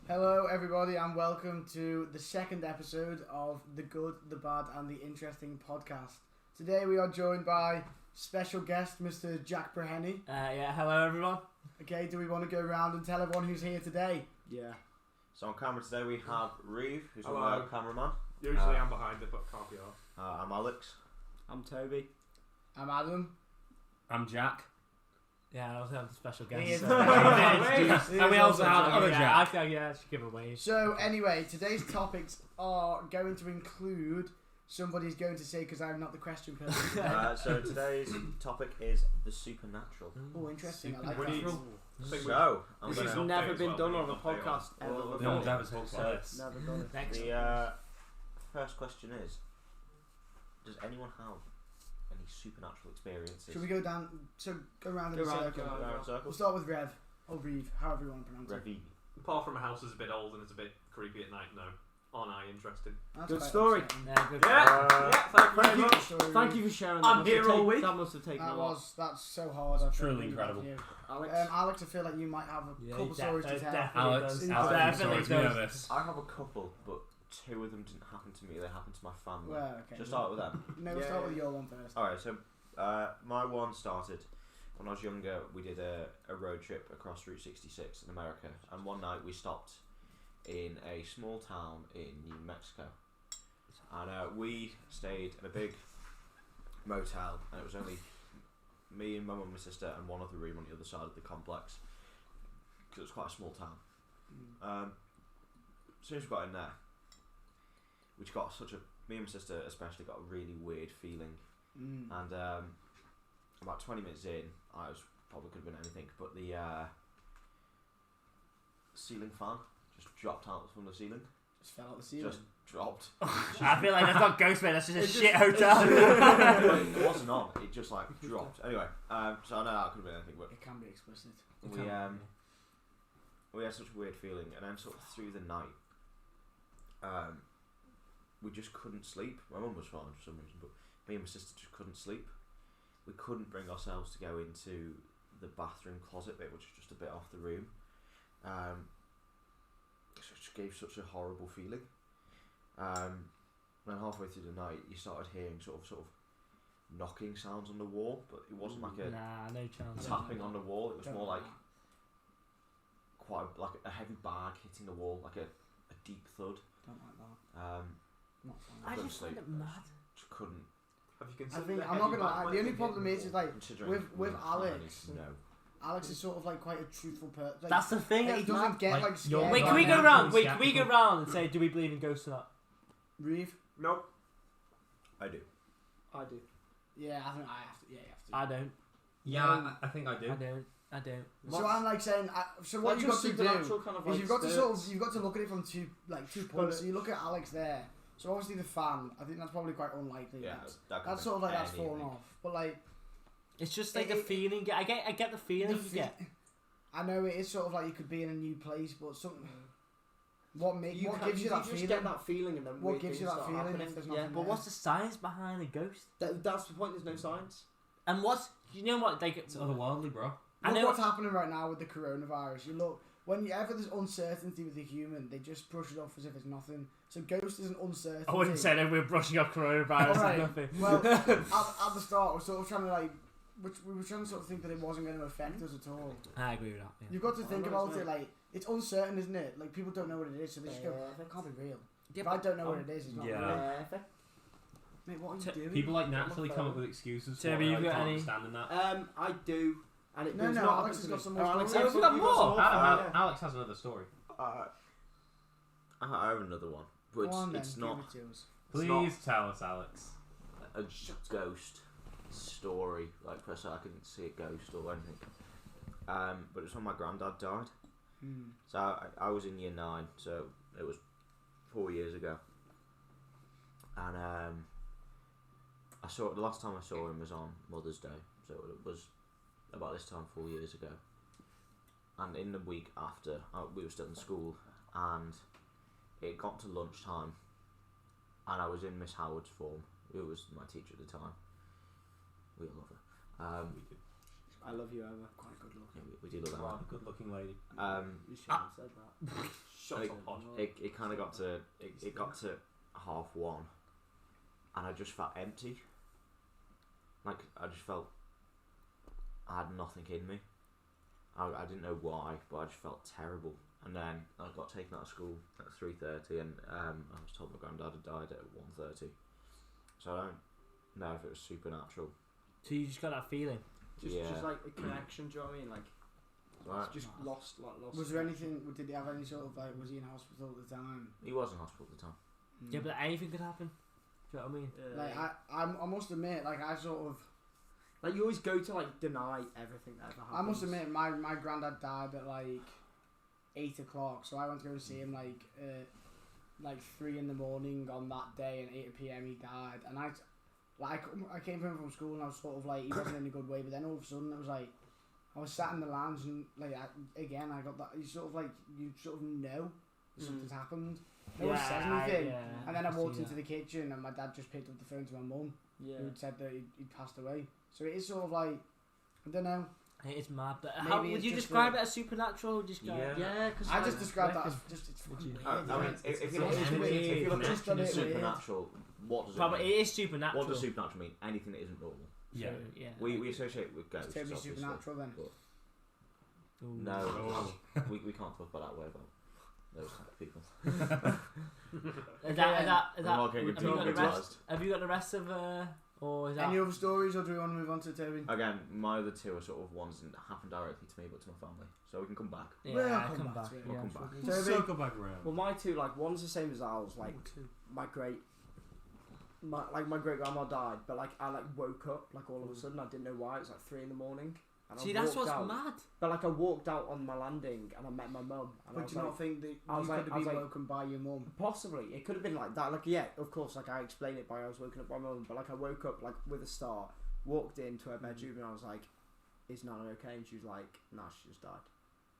Hello everybody and welcome to the second episode of The Good, The Bad and The Interesting podcast. Today we are joined by special guest Mr. Jack Breheny. Hello everyone. Okay, do we want to go around and tell everyone who's here today? Yeah. So on camera today we have Reeve, who's our cameraman. Usually I'm behind it, but can't be off. I'm Alex. I'm Toby. I'm Adam. I'm Jack. Yeah, I also have a special guest. He is and we also have other Jack. I should give away. So anyway, today's topics are going to include somebody's going to say because I'm not the question person. So today's topic is the supernatural. Oh, interesting. I like Supernatural. that. So I'm This going has to... never been done on a podcast ever No before. one's ever talked about this. Never done it. Next. The first question is, does anyone have any supernatural experiences? Should we go down? So go around in a Go round, circle. go round. Round circle? We'll start with Rev or Reeve, however you want to pronounce it. Revi. Apart from a house is a bit old and it's a bit creepy at night, no. Aren't I interested? That's Good quite story. upsetting. Yeah, good. Thank you very much. Thank you for sharing that. I'm here all week. That must have taken a lot. That's so hard. I Truly think, incredible. you. Alex? Alex, I feel like you might have a couple stories to tell. Alex, does. Alex, Definitely stories, we know does. this. I have a couple, but two of them didn't happen to me. They happened to my family. Well, okay. Just start with them. No, we'll start with your one first. Alright, so my one started when I was younger. We did a road trip across Route 66 in America, and one night we stopped in a small town in New Mexico, and we stayed in a big motel, and it was only me and my mum and my sister and one other room on the other side of the complex because it was quite a small town. As soon as we got in there, we just got me and my sister especially got a really weird feeling. And about 20 minutes in, I was probably could have been anything, but the ceiling fan just dropped out from the ceiling. Just fell out the ceiling. Just dropped. I feel like that's not Ghostface, that's just a shit hotel. It wasn't on. It just like dropped. Anyway, so I know that could have been anything, but It can be explicit. we had such a weird feeling, and then sort of through the night, we just couldn't sleep. My mum was fine for some reason, but me and my sister just couldn't sleep. We couldn't bring ourselves to go into the bathroom closet bit, which is just a bit off the room. It just gave such a horrible feeling. Then halfway through the night, you started hearing sort of knocking sounds on the wall, but it wasn't like a no chance. tapping on the wall. It was more like like a heavy bag hitting the wall, like a deep thud. Don't like that. Not fun. I couldn't just find sleep. it mad. Just couldn't. Have you I considered think the I'm not heavy gonna lie. back The only when problem it is like Considering with we were Alex. tiny, no. Alex is sort of like quite a truthful person. Like, That's the thing. he doesn't get like you're scared. Wait, can we Yeah. go round? Wait, Yeah. can we go round and say, do we believe in ghosts or not? Reeve? Nope. I do. I do. Yeah, I think I have to. Yeah, you have to. I don't. Yeah, I think I do. I don't. So I'm like saying. So what Like you've got to do supernatural kind of is like you've got to spirits. you've got to look at it from two points. So you look at Alex there. So obviously the fan. I think that's probably quite unlikely. Yeah, that's could sort of like that's fallen anything. off. But like It's just like the feeling. I get the feeling you get. I know it is sort of like you could be in a new place, but something. What gives you that just feeling? get that feeling and then What weird gives you things that start feeling happening. if there's Yeah, nothing But there? what's the science behind a ghost? that's the point. There's no science. And what's you know what like It's otherworldly, bro. I Look know what's happening right now with the coronavirus. You look whenever there's uncertainty with the human, they just brush it off as if it's nothing. So ghost is an uncertainty. I wouldn't say that we're brushing off coronavirus Alright, or nothing. Well, at the start, we're sort of trying to like, we were trying to sort of think that it wasn't going to affect us at all. I agree with that. Yeah. You've got to think I know about what it you like it's uncertain, isn't it? Like people don't know what it is, so they just go, "It can't be real." Yeah, if I don't know what it is, it's not Yeah. real. Mate, what are you doing? People like naturally come up with excuses. Toby, for you it. I got can't any? understand that. I do. And it No, it's no, not Alex has got some more Alex, stories. have We got you more. some Alex, yeah. Alex has another story. I have another one, but Go on, it's then, not give it to us. Please tell us, Alex. a ghost story. Like per se, I couldn't see a ghost or anything. But it's when my granddad died. So I was in year 9, so it was 4 years ago. And I saw the last time I saw him was on Mother's Day, so it was about this time 4 years ago. And in the week after, we were still in school, and it got to lunchtime, and I was in Miss Howard's form, who was my teacher at the time. We all love her. I love you, Emma. Quite good Yeah, looking. we did look Wow, that. good looking lady. You shouldn't have said that. Shut Like, up, Pod. It kind of got to it got to 1:30, and I just felt empty. Like I just felt I had nothing in me. I didn't know why, but I just felt terrible. And then I got taken out of school at 3:30, and I was told my granddad had died at 1:30. So I don't know if it was supernatural. So you just got that feeling. Just like a connection, do you know what I mean? Like, Right. just lost. Was there anything? Did he have any sort of like? Was he in hospital at the time? He was in hospital at the time. Yeah, but anything could happen. Do you know what I mean? Like I must admit, like I sort of. like you always go to like deny everything that ever happens. I must admit, my granddad died at like 8 o'clock, so I went to go see him like 3 in the morning on that day, and 8 p.m. he died, and I came home from school and I was sort of like he wasn't in a good way, but then all of a sudden it was like I was sat in the lounge and like I got that you sort of know something's happened. No one says anything, and then I walked into the kitchen and my dad just picked up the phone to my mum, Yeah. who had said that he'd passed away. So it is sort of like I don't know. It is mad, but Maybe how it's would you just describe it as supernatural? Just go, Yeah. Yeah, because I just described that as just it's Would fucking you- weird. I mean, isn't it? if It's you look just at weird. if you look It's just at a bit weird. supernatural, what does it Probably mean? it is supernatural. What does supernatural mean? Anything that isn't normal. Yeah. So, yeah. We associate with It's ghosts. totally obviously. supernatural then. Ooh. No, Oh. we can't talk about that way about those type of people. Is that I'm not getting have you got the rest? traumatized. Have you got the rest of or is that? Any other stories, or do we want to move on to Toby? Again, my other two are sort of ones that happen directly to me, but to my family. So we can come back. Yeah, We'll come come back back. to it. We'll Yeah, come sure. back. Toby? Circle back around. well, my two like one's the same as ours. Like my great grandma died, but like I woke up like all of a sudden. I didn't know why. It was like 3 in the morning. And See, I that's walked what's out, mad. But like I walked out on my landing and I met my mum. And I But was do you like, not think that I you was could like- have I was been like- woken by your mum? possibly it could have been like that. Like yeah, of course. Like I explained it by I was woken up by my mum, but like I woke up like with a start, walked into her bedroom and I was like, "Is Nana okay?" And she was like, "Nah, she just died."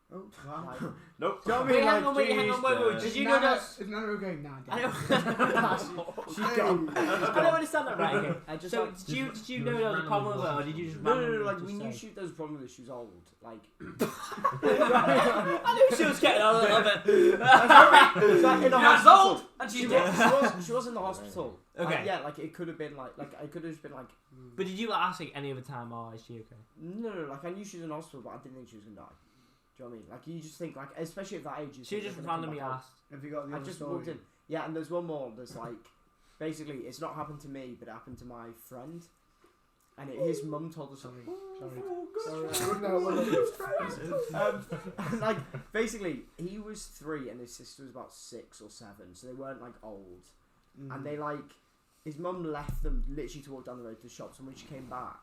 Oh, wow. Like, Nope. do you know what I Wait, mean? hang Like, on, wait, hang on, wait, wait. Jesus. Did you know that? Is Nana okay? Nah, I don't, she's gone. I don't understand that right. Okay. I just So like, did you know there was a problem with her, or did you just no, randomly like just we knew say? there was a problem with her. She was old. Like I knew she was getting on a little bit. It's like in the That's hospital. old, and she's She dead. was in the hospital. Okay. Like, yeah, like it could have been like I could have just been like But did you ask like any other time? Oh, is she okay? no, like I knew she was in the hospital, but I didn't think she was gonna die. Do you know what I mean? Like you just think like, especially at that age, you She think just they're gonna come randomly back out. asked. Have you got the I other just story? walked in. Yeah, and there's one more. There's like, basically, it's not happened to me, but it happened to my friend, and his mum told us. Sorry. And, like basically, he was 3 and his sister was about 6 or 7, so they weren't like old. And they like, his mum left them literally to walk down the road to the shops, and when she came back,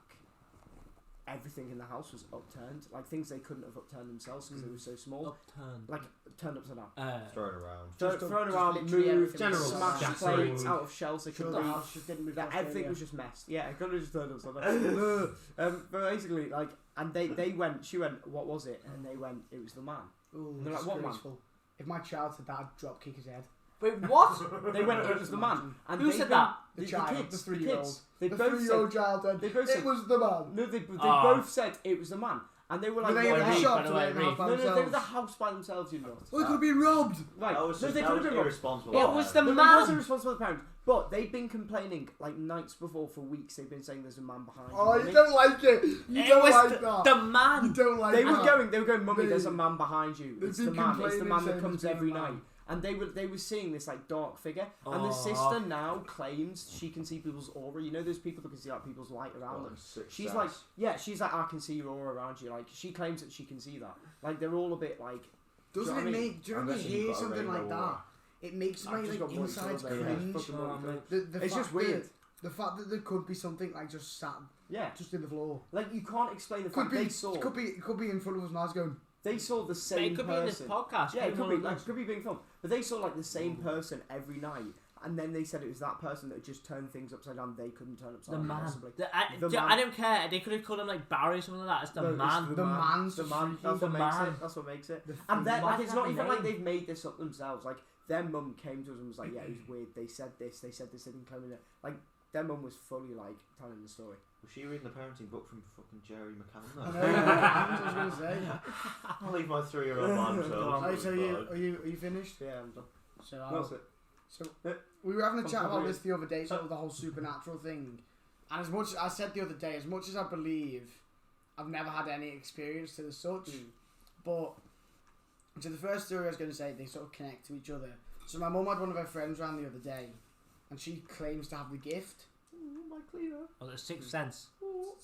everything in the house was upturned, like things they couldn't have upturned themselves because they were so small, Upturned. like turned upside down. Thrown around. Thrown just around, literally moved, everything was smashed scattered. plates out of shelves they Sure, couldn't the reach. house just didn't move. That to everything Australia. was just messed. Yeah, it could have just turned upside down. But basically, like, and they went. She went, "What was it?" And they went, "It was the man." Ooh, They're like, what man? disgraceful. If my child said that, I'd drop kick his head. Wait, what? They went, "It was the man." And Who they said then- that? The child, kids, the 3-year-old. kids. They The both 3-year-old said. child said, They both said. it was the man. No, they Oh. both said it was the man, and they were like, Were they "What in the the hell?" shop by the to way, let them Reece. by No, they were themselves? the house by themselves, you know. Oh, it could have been robbed. Right. That was No, just, they that could was have been robbed. irresponsible. It was the No, it man. wasn't responsible for the parents, but they've been complaining like nights before for weeks. They've been saying there's a man behind Oh, you. you don't like it. You It don't was like that. the You man. don't like They that. were going, "Mummy, They- there's a man behind you. they've It's been the man. It's the complaining, man saying that comes there's been every a man." night." And they were seeing this like dark figure, and the Oh. sister now claims she can see people's aura. You know those people that can see like people's light around them. She's like, yeah, she's like, "I can see your aura around you." Like she claims that she can see that. Like they're all a bit like. Doesn't Do you it know what I mean? make? Do you know I when you reckon you've hear got a something like rainbow that? aura. It makes I've my just like got one insides shoulder, yeah. cringe. Fucking Oh, one mate. shoulder. The It's just fact weird. that- The fact that there could be something like just sat Yeah, just in the floor. like you can't explain the Could fact be. they saw. Could be in front of us now. It's going. They saw the But same it could be in this person. podcast. Yeah, it could be. Like, Like, could be being filmed. But they saw like the same person every night, and then they said it was that person that just turned things upside down. They couldn't turn upside the down. man. Possibly. I man. don't care. They could have called him like Barry or something like that. It's the No, it's man. The man's The just man. freaky. That's The what makes man. it. That's what makes it. The And then, Why like, does it's that not even like name? they've made this up themselves. Like, their mum came to us and was like, "Yeah, it was weird. They said this. They said this. They didn't claim it." Like, their mum was fully like telling the story. Was she reading the parenting book from fucking Jerry McCallum? I know, I was going to say. I'll leave my 3-year-old by themselves. Right, so are you finished? Yeah, I'm done. So That's it. So we were having a chat about this the other day, sort of the whole supernatural thing. And as much as I said the other day, as much as I believe, I've never had any experience to the such. But so the first story I was going to say, they sort of connect to each other. So my mum had one of her friends around the other day, and she claims to have the gift. My Cleo. Oh, the Sixth Sense.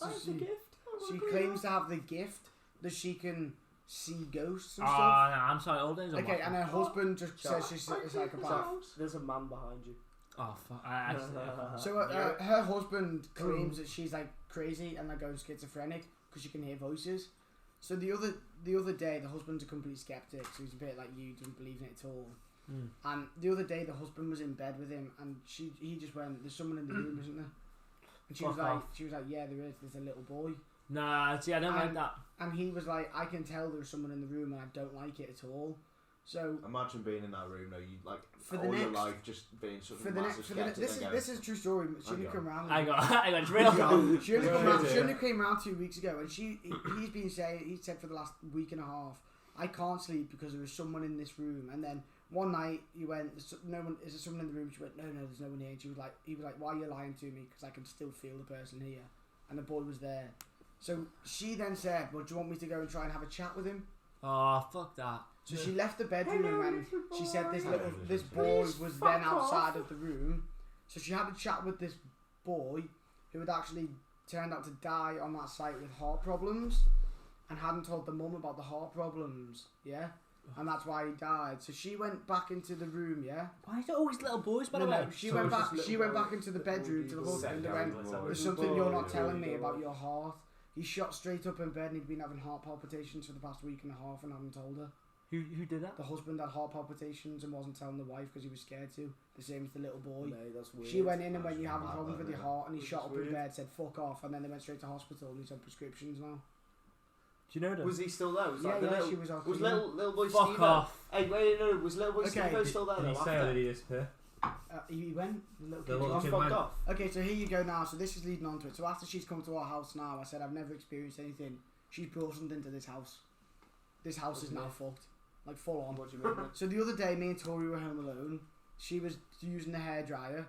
I have the gift. She claims to have the gift that she can see ghosts and Oh, stuff. no, I'm sorry, old days are Okay, waffle. and her husband just says she's a psychopath. There's a man behind you. Oh, fuck. So her husband claims that she's like crazy and like goes schizophrenic because she can hear voices. So the other day, the husband's a complete skeptic, so he's a bit like you, doesn't believe in it at all. And the other day, the husband was in bed with him, and he just went, "There's someone in the room, isn't there?" And she was like, "Yeah, there is. There's a little boy." Nah, see, I don't like that. And he was like, "I can tell there's someone in the room, and I don't like it at all." So imagine being in that room though. You like for all the your next, life just being such for a the massive next, for the skeptic. this is a true story. She only come round. I got it's real. She only came round 2 weeks ago, and he's said for the last week and a half, I can't sleep because there was someone in this room. And then one night he went, "Is there someone in the room?" She went, "No, there's no one here." And he was like, "Why are you lying to me? Because I can still feel the person here." And the boy was there. So she then said, "Well, do you want me to go and try and have a chat with him?" Oh, fuck that. So she left the bedroom and she said this boy was then outside of the room. So she had a chat with this boy who had actually turned out to die on that site with heart problems and hadn't told the mum about the heart problems, yeah? And that's why he died. So she went back into the room, yeah? Why is it always little boys, by the way? She went back into the bedroom to the husband and went, "There's something you're not telling me about your heart." He shot straight up in bed and he'd been having heart palpitations for the past week and a half and hadn't told her. Who did that? The husband had heart palpitations and wasn't telling the wife because he was scared to. The same as the little boy. No, that's weird. She went in and went, "You're having mad, problems with your yeah. heart," and he shot up in weird. bed, said "fuck off," and then they went straight to hospital and he's on prescriptions now. Do you know that? Was he still there? Was Yeah, like the yeah, little, she was off. was little boy Fuck Steve off. Hey, wait, no, was little boy Okay. Steve still there? Did he though, say or after? did he disappear? He went. The little The kid. little He kid fucked went. off. Okay, so here you go now. So this is leading on to it. So after she's come to our house now, I said I've never experienced anything. She's brought something to this house. This house is now fucked, like full on. What do you mean? So the other day, me and Tori were home alone. She was using the hairdryer,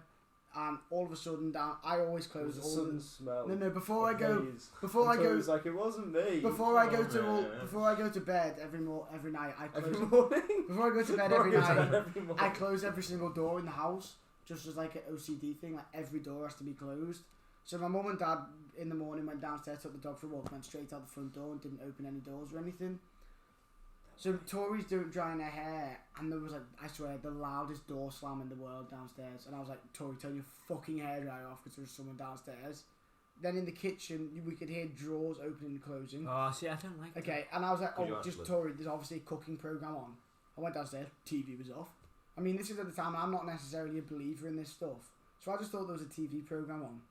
and all of a sudden, I always close the all sun the. smell. No, before I of go, haze. before I Until go, it was like it wasn't me. before I go Oh, to yeah. before I go to bed every night, I close. Every morning. Before I go to bed every Morning, night, every morning. I close every single door in the house, just as like an OCD thing. Like every door has to be closed. So my mum and dad in the morning went downstairs, took the dog for a walk, went straight out the front door and didn't open any doors or anything. So Tori's drying her hair, and there was like, I swear, the loudest door slam in the world downstairs. And I was like, "Tori, turn your fucking hairdryer off," because there was someone downstairs. Then in the kitchen, we could hear drawers opening and closing. Oh, see, I don't like that. Okay, and I was like, Could you "Oh, just actually? Tori, there's obviously a cooking program on." I went downstairs, TV was off. I mean, this is at the time I'm not necessarily a believer in this stuff, so I just thought there was a TV program on.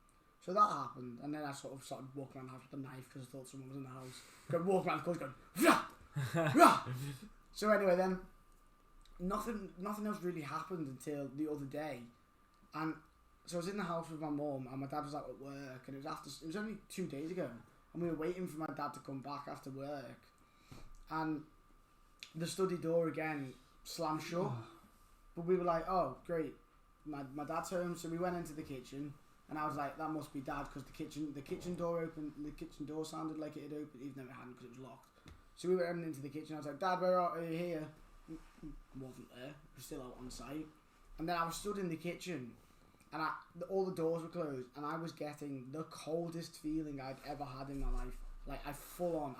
So that happened, and then I sort of started walking around the house with a knife because I thought someone was in the house. Go walk around the corner, going, "Vah! Vah!" So anyway, then nothing else really happened until the other day, and so I was in the house with my mum, and my dad was out at work, and it was only 2 days ago, and we were waiting for my dad to come back after work, and the study door again slammed shut, but we were like, "Oh great, my dad's home," so we went into the kitchen. And I was like, "That must be Dad," because the kitchen door opened. The kitchen door sounded like it had opened, even though it hadn't, because it was locked. So we went into the kitchen. I was like, "Dad, where are you here?" Wasn't there. He was still out on site. And then I was stood in the kitchen, and all the doors were closed, and I was getting the coldest feeling I'd ever had in my life. Like I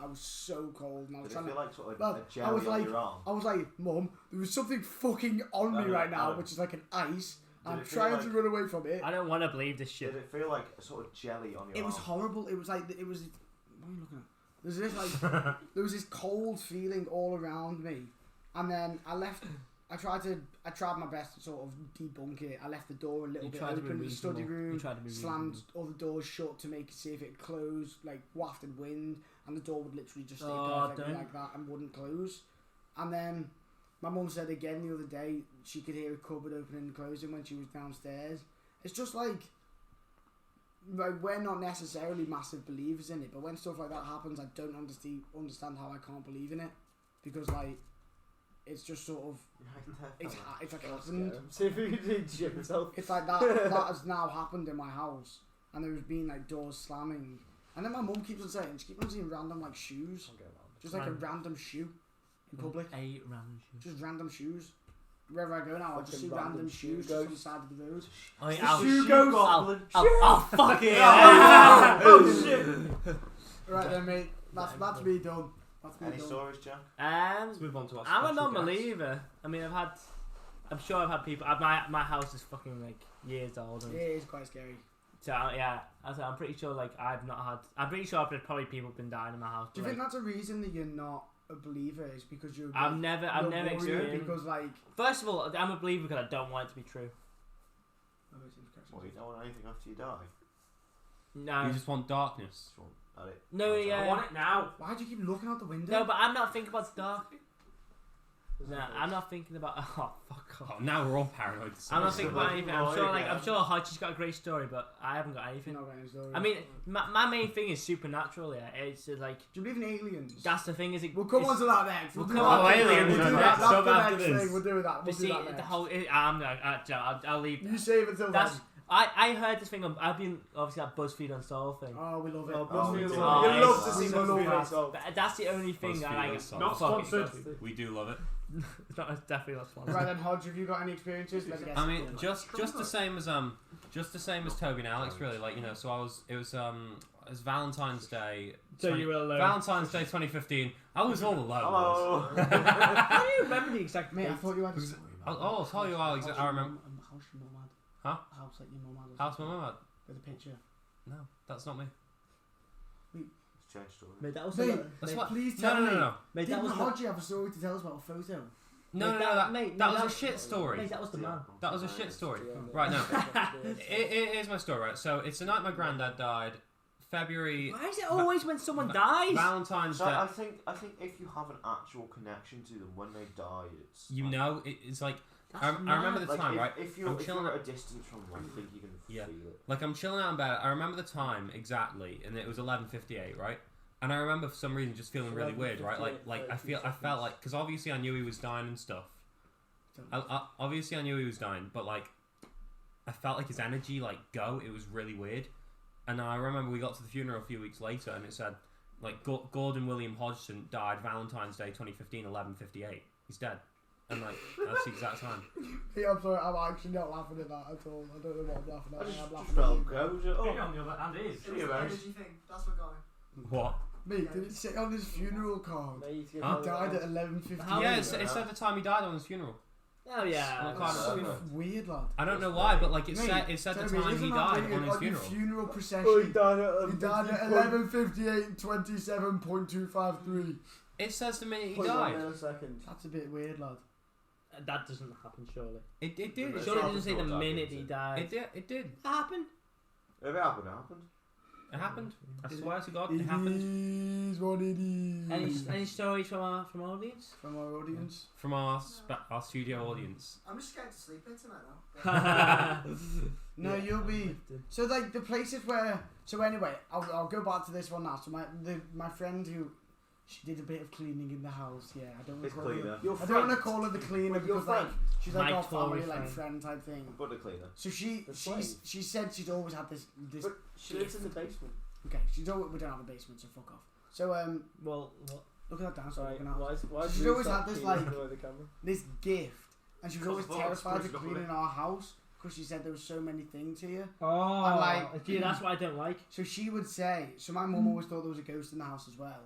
was so cold, and I was Did it trying feel to. like sort of Well, a I jelly was on like, your arm? I was like, "Mum, there was something fucking on me No, right now, no. which is like an ice. Did I'm it feel trying like- to run away from it." I don't want to believe this shit. Did it feel like a sort of jelly on your It arm? was horrible. It was like What are you looking at? There's this like there was this cold feeling all around me, and then I left. I tried my best to sort of debunk it. I left the door a little bit open in the study room, slammed all the doors shut to see if it closed, like wafted wind, and the door would literally just stay perfectly like that and wouldn't close. And then my mum said again the other day she could hear a cupboard opening and closing when she was downstairs. It's just like like, we're not necessarily massive believers in it, but when stuff like that happens, I don't understand how I can't believe in it, because like it's just sort of it's like happened. See if he can shit himself. It's like that has now happened in my house, and there's been like doors slamming, and then my mum keeps on saying she keeps on seeing random like shoes, just like a random shoe in public, A random shoe. just random shoes. Wherever I go now, I just see Fucking random random shoes shoe just on the ghost. side of the road. Shoe ghost. Oh, fuck it! Oh shit! Right then, mate. That's me done. That's me Any done. stories, Jack? Let's move on to our I'm a special non-believer. I mean, I'm sure I've had people. My house is fucking like years old. And Yeah, it's quite scary. so yeah, I'm pretty sure like I'm pretty sure there's probably people been dying in my house. Do you but, think like, that's a reason that you're not a believer? Is because you're I've never worried experienced. because like First of all, I'm a believer because I don't want it to be true. Well, you don't want anything after you die. No, You just want darkness. Just want that it. no, That's yeah. I want it now. why do you keep looking out the window? No, but I'm not thinking about the dark. No, I'm not thinking about. Oh, fuck off. Oh, now we're all paranoid. I'm not thinking about anything. I'm sure, like, Yeah. I'm sure Hodgie's got a great story, but I haven't got You're anything. not getting a story. I mean, my main thing is supernatural. Yeah, it's like do you believe in aliens? that's the thing. Is it? We'll come it's- on to that next. We'll do come that on to next. aliens We'll do next. that. That's So the after next this. thing. We'll do that. But We'll do see, that the next. whole. I'm not. I'll leave. You save it till That's. then. I heard this thing. I've been obviously that BuzzFeed Unsolved thing. Oh, we love it. Oh, Oh, BuzzFeed we do. Unsolved. Oh, You love to it's- see we love BuzzFeed that. Unsolved. But that's the only thing BuzzFeed that I Unsolved. Not fuck it, sponsored. We do love it. It's not. It's definitely not sponsored. Right then, Hodge, have you got any experiences? Let me guess. I mean, just the same as Toby and Alex, really. Like, you know, so it was Valentine's Day. So you were alone. Valentine's Day 2015. I was all alone. Hello. How do you remember the exact Mate, I date? thought you had a Who's- story. I'll tell you how I remember. House your mum had. Huh? House that your mum had. How's my mum? With a picture. No, that's not me. It's changed story. Mate, that was Mate, That's mate, what. please No, tell no, no, me. no. Mate, that Didn't was the, Hodge have a story to tell us about a photo? No, Mate, no, that- that, mate, that no, was a that- shit story. mate, that was the man. That was a shit story. Yeah. Right now, here's my story. Right, so it's the night my granddad died, February. Why is it always when someone dies? Valentine's So Day. I think if you have an actual connection to them when they die, it's You like, know, it's like That's I remember mad. the time, right? If I'm you're chilling at a distance from them, I think you can Yeah. feel it. Like I'm chilling out in bed. I remember the time exactly, and it was 11:58, right? And I remember for some reason just feeling really weird, right? Like I felt like because obviously I knew he was dying and stuff. Obviously I knew he was dying, but like I felt like his energy like go. It was really weird. And I remember we got to the funeral a few weeks later, and it said like Gordon William Hodgson died Valentine's Day 2015, 11:58. He's dead. And like that's the exact time. Yeah, I'm sorry, I'm actually not laughing at that at all. I don't know what I'm laughing at. I just I'm laughing felt at you. go. Thing on the other hand is. thing. That's what got me. What? Mate, did it say on his funeral card? Mate, you Huh? He died at 11:50. Yeah, it said the time he died on his funeral. Oh yeah. That's so weird, lad. I don't know why, but like it Mate, said the Toby, time isn't he that died weird? on his On your funeral. funeral Oh, procession. he died at He died at 11:58 and 27.253. It says the minute he 0.1 died. millisecond. That's a bit weird, lad. That doesn't happen, surely. It did. It's Surely it not doesn't say the before minute that, he is died. It did. It did. That happened. If it happened, it happened. It happened. I Is swear to God, It it happened. is what it is. Any stories from our audience? From our audience. From our studio audience. I'm just scared to sleep in tonight now. No, you'll be. So like the places where. So anyway, I'll go back to this one now. So my friend who, she did a bit of cleaning in the house. Yeah, I don't want It's to call her. cleaner. Your I don't want to call her the cleaner Wait, your because like friend? she's like My our family Tory like friend. friend type thing. But the cleaner. So The slave. she said she'd always had this. But she lives in the basement. Okay, she's always, we don't have a basement, so fuck off. So Well, what? look at that dance. Sorry, Looking at why She's did always had this, like- the camera? this gift, and she was always Because terrified of it's cleaning our house because she said there was so many things here. Oh, And, like- gee, that's what I don't like. So she would say. So my mum always thought there was a ghost in the house as well,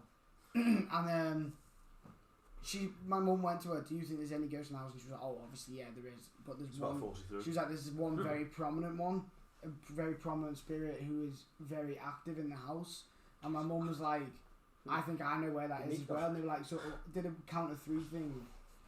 and my mum went to her. Do you think there's any ghost in the house? And she was like, oh, obviously, yeah, there is. But there's It's about one. 43. She was like, this is one very prominent one, a very prominent spirit who is very active in the house. And my mum was like, I think I know where that is as well. And they were like, sort of did a count of three thing.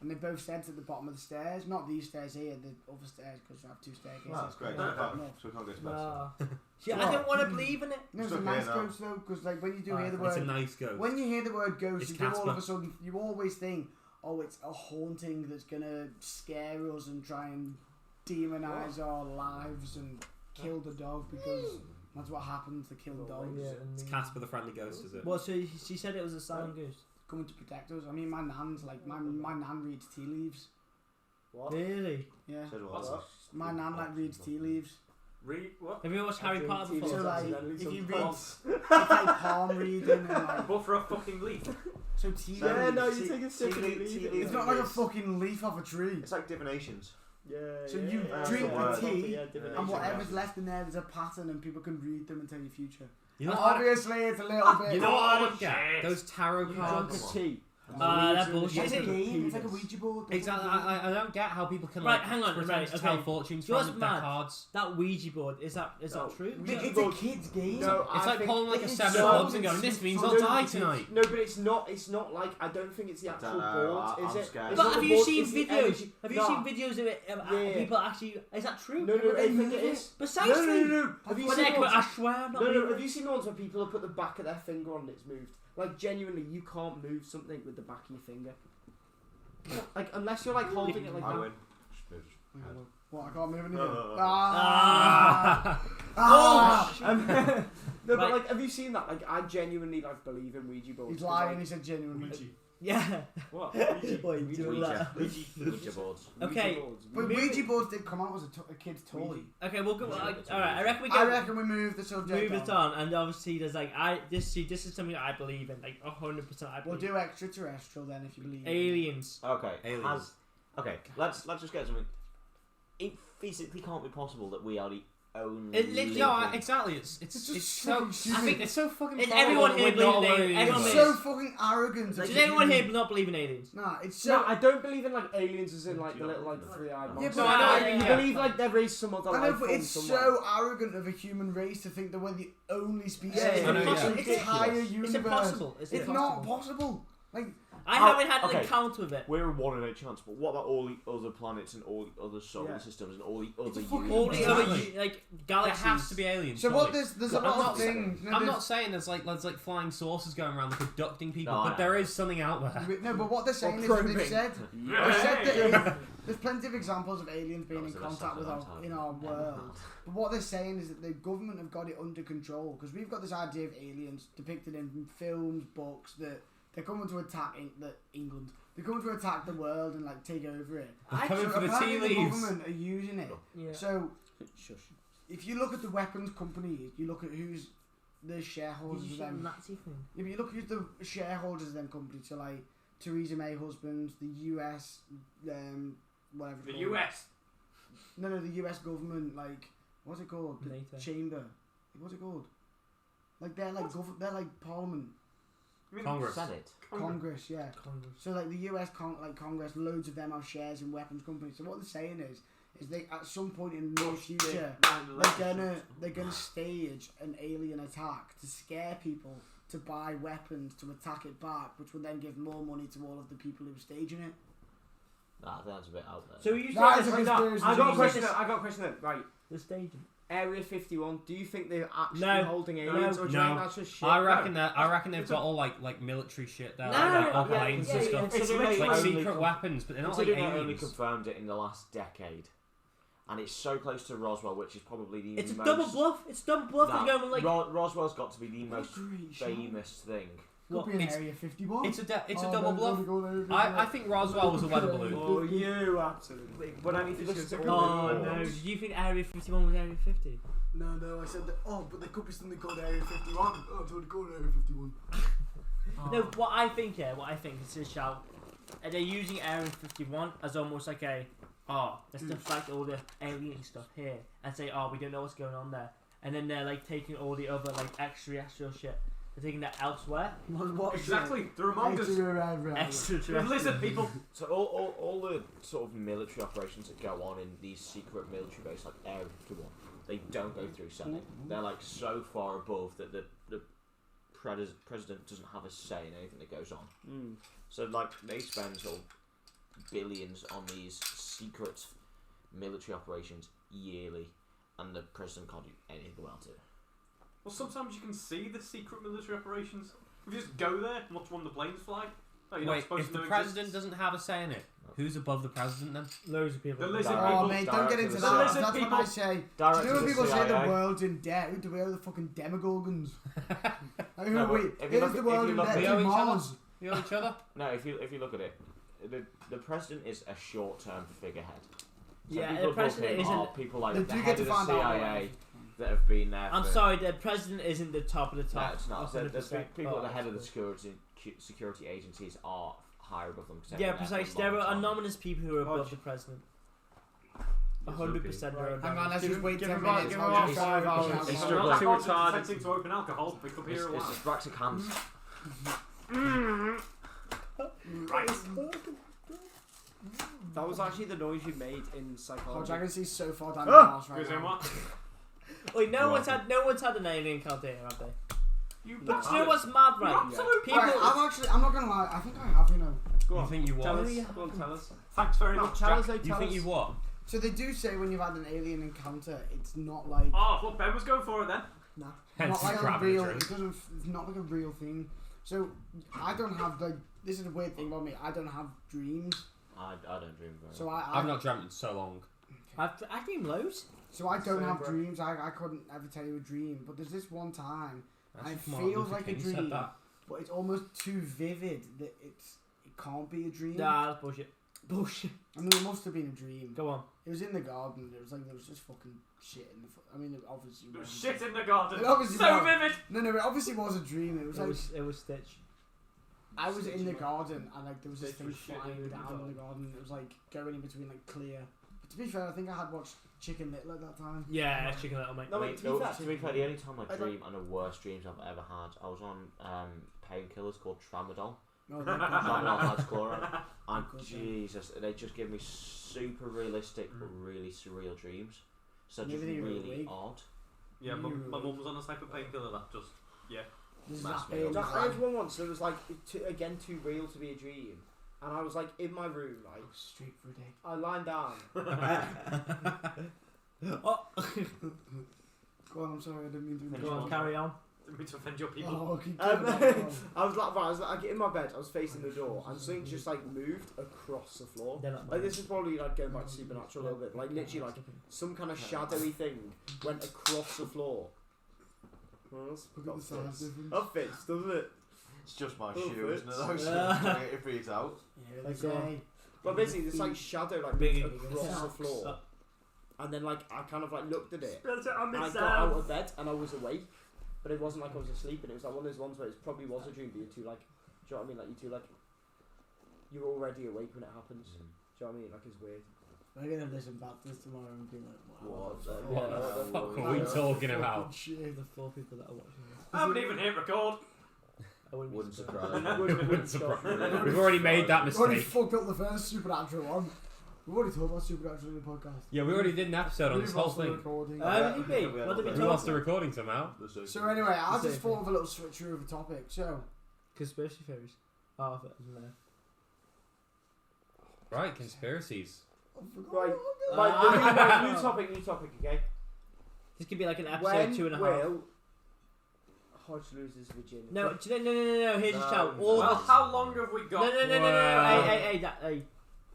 And they both said to the bottom of the stairs, not these stairs here, the other stairs, because I have two staircases. Well, that's great. going So up we and up. can't go to bed. No. See, What? I don't want to believe in it. No, it's a It's nice okay now. ghost though, because like when you do hear the It's a word, nice ghost. when you hear the word ghost, It's you do all of Casper. a sudden, you always think, oh, it's a haunting that's gonna scare us and try and demonize our lives and kill the dog because That's what happens to kill dogs. It's Casper the Friendly Ghost, is it? Well, so she said it was a silent ghost. Coming to protect us. I mean, my nan's like my nan reads tea leaves. What? Really? Yeah. Said What? My nan like reads tea leaves. Read what? Have you watched Harry Potter TV before? So like, Sometimes if you some read, pots. it's like palm reading and like. But for a fucking leaf. So tea leaves. Yeah, no, tea- you take a sip tea and leaf- leave tea it. leaf It's not like a is- fucking leaf off a tree. It's like divinations. Yeah. So yeah, you yeah. drink the tea, Yeah, And divination. whatever's left in there, there's a pattern, and people can read them and tell your future. You know And what? obviously, it's a little bit. You know what I Oh, don't get? shit. Those tarot You drunk cards. a tea. That bullshit. It's a game. It's like a penis. Ouija board. Exactly. I don't get how people can Right, like hang on, pretend right, to tell okay. fortunes Do you know from what's their mad? cards. That Ouija board, is that No. true? Ouija It's board- a kid's game. No, It's I like think pulling like a it's seven so- of clubs and going, "This means I'll die tonight." No, but it's not. It's not like I don't think it's the actual Dunno, board. Is I'm it? scared. It's But not have the you board, seen it's the videos? energy. Have you No. seen videos of it? Yeah. People actually. Is that true? No, no, They I think move it it. is. Precisely. No. Have you But seen I ones? swear I'm not No, believing have it. you seen the ones where people have put the back of their finger on and it's moved? Like genuinely, you can't move something with the back of your finger. Like unless you're like holding it like I that. win. What? I can't move anything. Ah. No, but Right. like, have you seen that? Like, I genuinely like believe in Ouija boards. He's 'cause, lying. like, He said genuinely. Yeah. What? Wait, do Ouija. that. Ouija boards. Okay. Ouija boards. But Maybe- Ouija boards did come out as a kid's toy. Okay, we'll go. Yeah, All it's right, I reckon we I go. reckon we move the subject. Move it on, and obviously there's like this is something that I believe in, like 100%. I We'll believe. do extraterrestrial then if you believe. in it. Aliens. Okay. Aliens. Okay. Let's just get something. It physically can't be possible that we are the only. It literally- No, living- exactly. It's just so. stupid. I think it's so fucking. Is funny everyone that here we're not believing alone in- in everyone this. It's here- so fucking arrogant. Does Like, anyone you- here not believe in aliens? Nah, it's No, so. I don't believe in like aliens as in like the You little don't like believe in 3-eyed Yeah, monsters. but I know, You yeah. believe like there is some other I know, life but form it's somewhere. so arrogant of a human race to think that we're the only species Yeah, in I the know, yeah. entire It's universe. impossible. It's It's not impossible. possible. Like, I haven't had an okay. encounter with it. We're a 1 in 8 chance, but what about all the other planets and all the other solar Yeah. systems and all the It's other a fucking- All the universes? other like There galaxies. has to be aliens. so surely. what? There's a I'm lot not of saying- things. I'm not saying there's like flying saucers going around like abducting people, No, I but know. there is something out there. No, but what they're saying is that probing. they've said that there's plenty of examples of aliens being in That was the contact best with I've our ever in our world. But what they're saying is that the government have got it under control because we've got this idea of aliens depicted in films, books that they're coming to attack England. They're coming to attack the world and like take over it. They're coming So for the apparently tea the leaves. government are using it. Yeah. So Shush. if you look at the weapons companies, you look at who's the Did shareholders you of see the them. Nazi thing? If you look at the shareholders of them companies, so like Theresa May husbands, the US, whatever. The it's called. US. No, the US government, like what's it called? The NATO. chamber. What's it called? Like they're like they're like Parliament, I mean, Congress. Senate. Congress, yeah. Congress. So like the US Congress, loads of them have shares in weapons companies. So what they're saying is they at some point in the near future they're gonna stage an alien attack to scare people to buy weapons to attack it back, which would then give more money to all of the people who are staging it. Nah, that's a bit out there. So you That said is a conspiracy I got a theory. question. I got a question. Right, the staging. Area 51. Do you think they're actually No. holding No. aliens, or do you No. think that's just shit? I reckon they've got all like military shit there, No, like all yeah, planes yeah, and yeah. stuff. It's Considering they Like only secret con- weapons, but they're not like Considering they only aliens. confirmed it in the last decade, and it's so close to Roswell, which is probably the It's a most. double bluff. It's double bluff. Nah, It's going like. Roswell's got to be the most Great shot. famous thing. Could What? be in It's- Area 51. It's a Oh, double no, bluff. we're going over I there. think Roswell was a weather balloon. Oh, you absolutely. But I mean, if you listen to Oh all the no! reports- Did you think Area 51 was Area 50? No, I said that. Oh, but there could be something called Area 51. Oh, it's already called Area 51. No, what I think is this shout. They're using Area 51 as almost like let's deflect all the alien stuff here and say, we don't know what's going on there. And then they're like taking all the other like extraterrestrial shit. They're taking that elsewhere. What Exactly. They're among us. They're Extraterrestrial. lizard people. So all the sort of military operations that go on in these secret military bases, like Area 51, they don't go through Senate. They're like so far above that the president doesn't have a say in anything that goes on. So like they spend sort of billions on these secret military operations yearly, and the president can't do anything about it. Well, sometimes you can see the secret military operations. If you just go there and watch one of the planes fly. No, you're not Wait, supposed if to the know president exists. doesn't have a say in it, who's above the president then? Loads of people. The lizard Direct- people. Oh, mate, don't direct get to into the that. CIA. That's what People- I say. Do Direct you know to when the people say the CIA. world's in debt? Who do we owe the fucking demogorgons? Like, No, who we? but if you Is look the at- world if you in look debt at- We owe to each other. Mars? You know each other? No, if you look at it, the president is a short-term figurehead. So Yeah, people the above president him are isn't. people like They the do head get to of the find out CIA that have been there. I'm for, sorry, the president isn't the top of the No, top. it's not. So there's 100%. people at the Oh, head of the absolutely. security agencies are higher above them. 'cause they've Yeah, been there for a precisely. long There are time. anonymous people who are above Hodge. the president. Yes, 100% okay. are Hang above. on, let's Give just him- wait give 10 him about- minutes. give I'll him do about 5 hours. He's It's It's struggling. not Too retarded. attempting to open alcohol. Pick up It's, here a it's while. dyspraxic hands. Right. That was actually the noise you made in Hodge, psychology. I can see so far down Ah! the house right Goes in now. what? Wait, no You're one's had an alien encounter here, have they? You But do you know what's mad, You're right? absolute People. Right, I'm not gonna lie, I think I have, you know. Go You on. think you Tell what? us. Yeah. Go on, tell us. Thanks very No, much, tell Jack. us. You think you what? So they do say when you've had an alien encounter, it's not like Oh, look, Ben was going for it then. Hence not like a grabbing real. a drink. It doesn't. It's not like a real thing. So I don't have like. This is a weird thing about me. I don't have dreams. I don't dream very So much. I I've not dreamt in so long. I dream loads. So I don't Same, have bro. dreams. I couldn't ever tell you a dream. But there's this one time, That's it just Martin feels Luther like a King said dream. that. but it's almost too vivid that it can't be a dream. Nah, that's bullshit. Bullshit. I mean, it must have been a dream. Go on. It was in the garden. There was just fucking shit in the. I mean, it obviously. There was wasn't. shit in the garden. It obviously So was. vivid. No, it obviously was a dream. It was like It was Stitch. I was in the Stitch, garden and like there was this Stitch thing was shit flying in the down in garden. the garden. It was like going in between like clear. But to be fair, I think I had watched Chicken Little at that time. Yeah, Chicken Little, mate. No, I wait, mean, to be fair, the only time I I dream and the worst dreams I've ever had, I was on painkillers called Tramadol. No, Tramadol hydrochloride. And Good, Jesus, they just give me super realistic, but really surreal dreams. So just Maybe they were really awake. odd. Yeah, my mum was on a type of painkiller that just. This is Mass that meal. big. I had one once that was like again too real to be a dream, and I was like in my room, right? Straight for a day. I lying down. Oh, Go on, I'm sorry, I didn't mean to. Finish go on, one. carry on. Didn't mean to offend your people. Oh, keep Um, going. Go on. I was like, right, I was like, I get in my bed, I was facing the door, and something just like moved across the floor. They're not Like this is probably like going back to Supernatural a little bit, like literally like some kind of shadowy thing went across the floor. Well, that's Look at the that size fits. difference. That fits, doesn't it? It's just my Oh, shoe, isn't it? fits. Though, so Yeah. it breathes out. Yeah, Like, they go on. say. But basically, this like shadow like Big moved across the floor, and then like I kind of like looked at it. Built it on And I got out of bed and I was awake, but it wasn't like I was asleep. And it was like one of those ones where it probably was a dream, but you're too like, do you know what I mean? Like you're too like, you're already awake when it happens. Do you know what I mean? Like it's weird. I'm gonna listen back to this tomorrow and be like, wow. What the What Yeah, the no, fuck no, are we no. talking about? Shit. The 4 people that are watching this. I haven't even hit record. I wouldn't, Wouldn't be surprise. Wouldn't surprise me. We've already made that We've already mistake. fucked up the first Supernatural one. We've already talked about Supernatural in the podcast. Yeah, we already did an episode on We've this whole lost the thing. recording. What did we Yeah, What did we Who talk lost the about? recording somehow? So anyway, I The just same thought of a little switcheroo of a topic. So, Conspiracy theories. Oh, I don't know. Right, conspiracies. Right, Uh, right, new topic, okay? This could be like an episode When 2.5. will Hodge lose his virginity? No, no. Here's a No, shout. no. All Well, of us. how long have we No, got? Hey.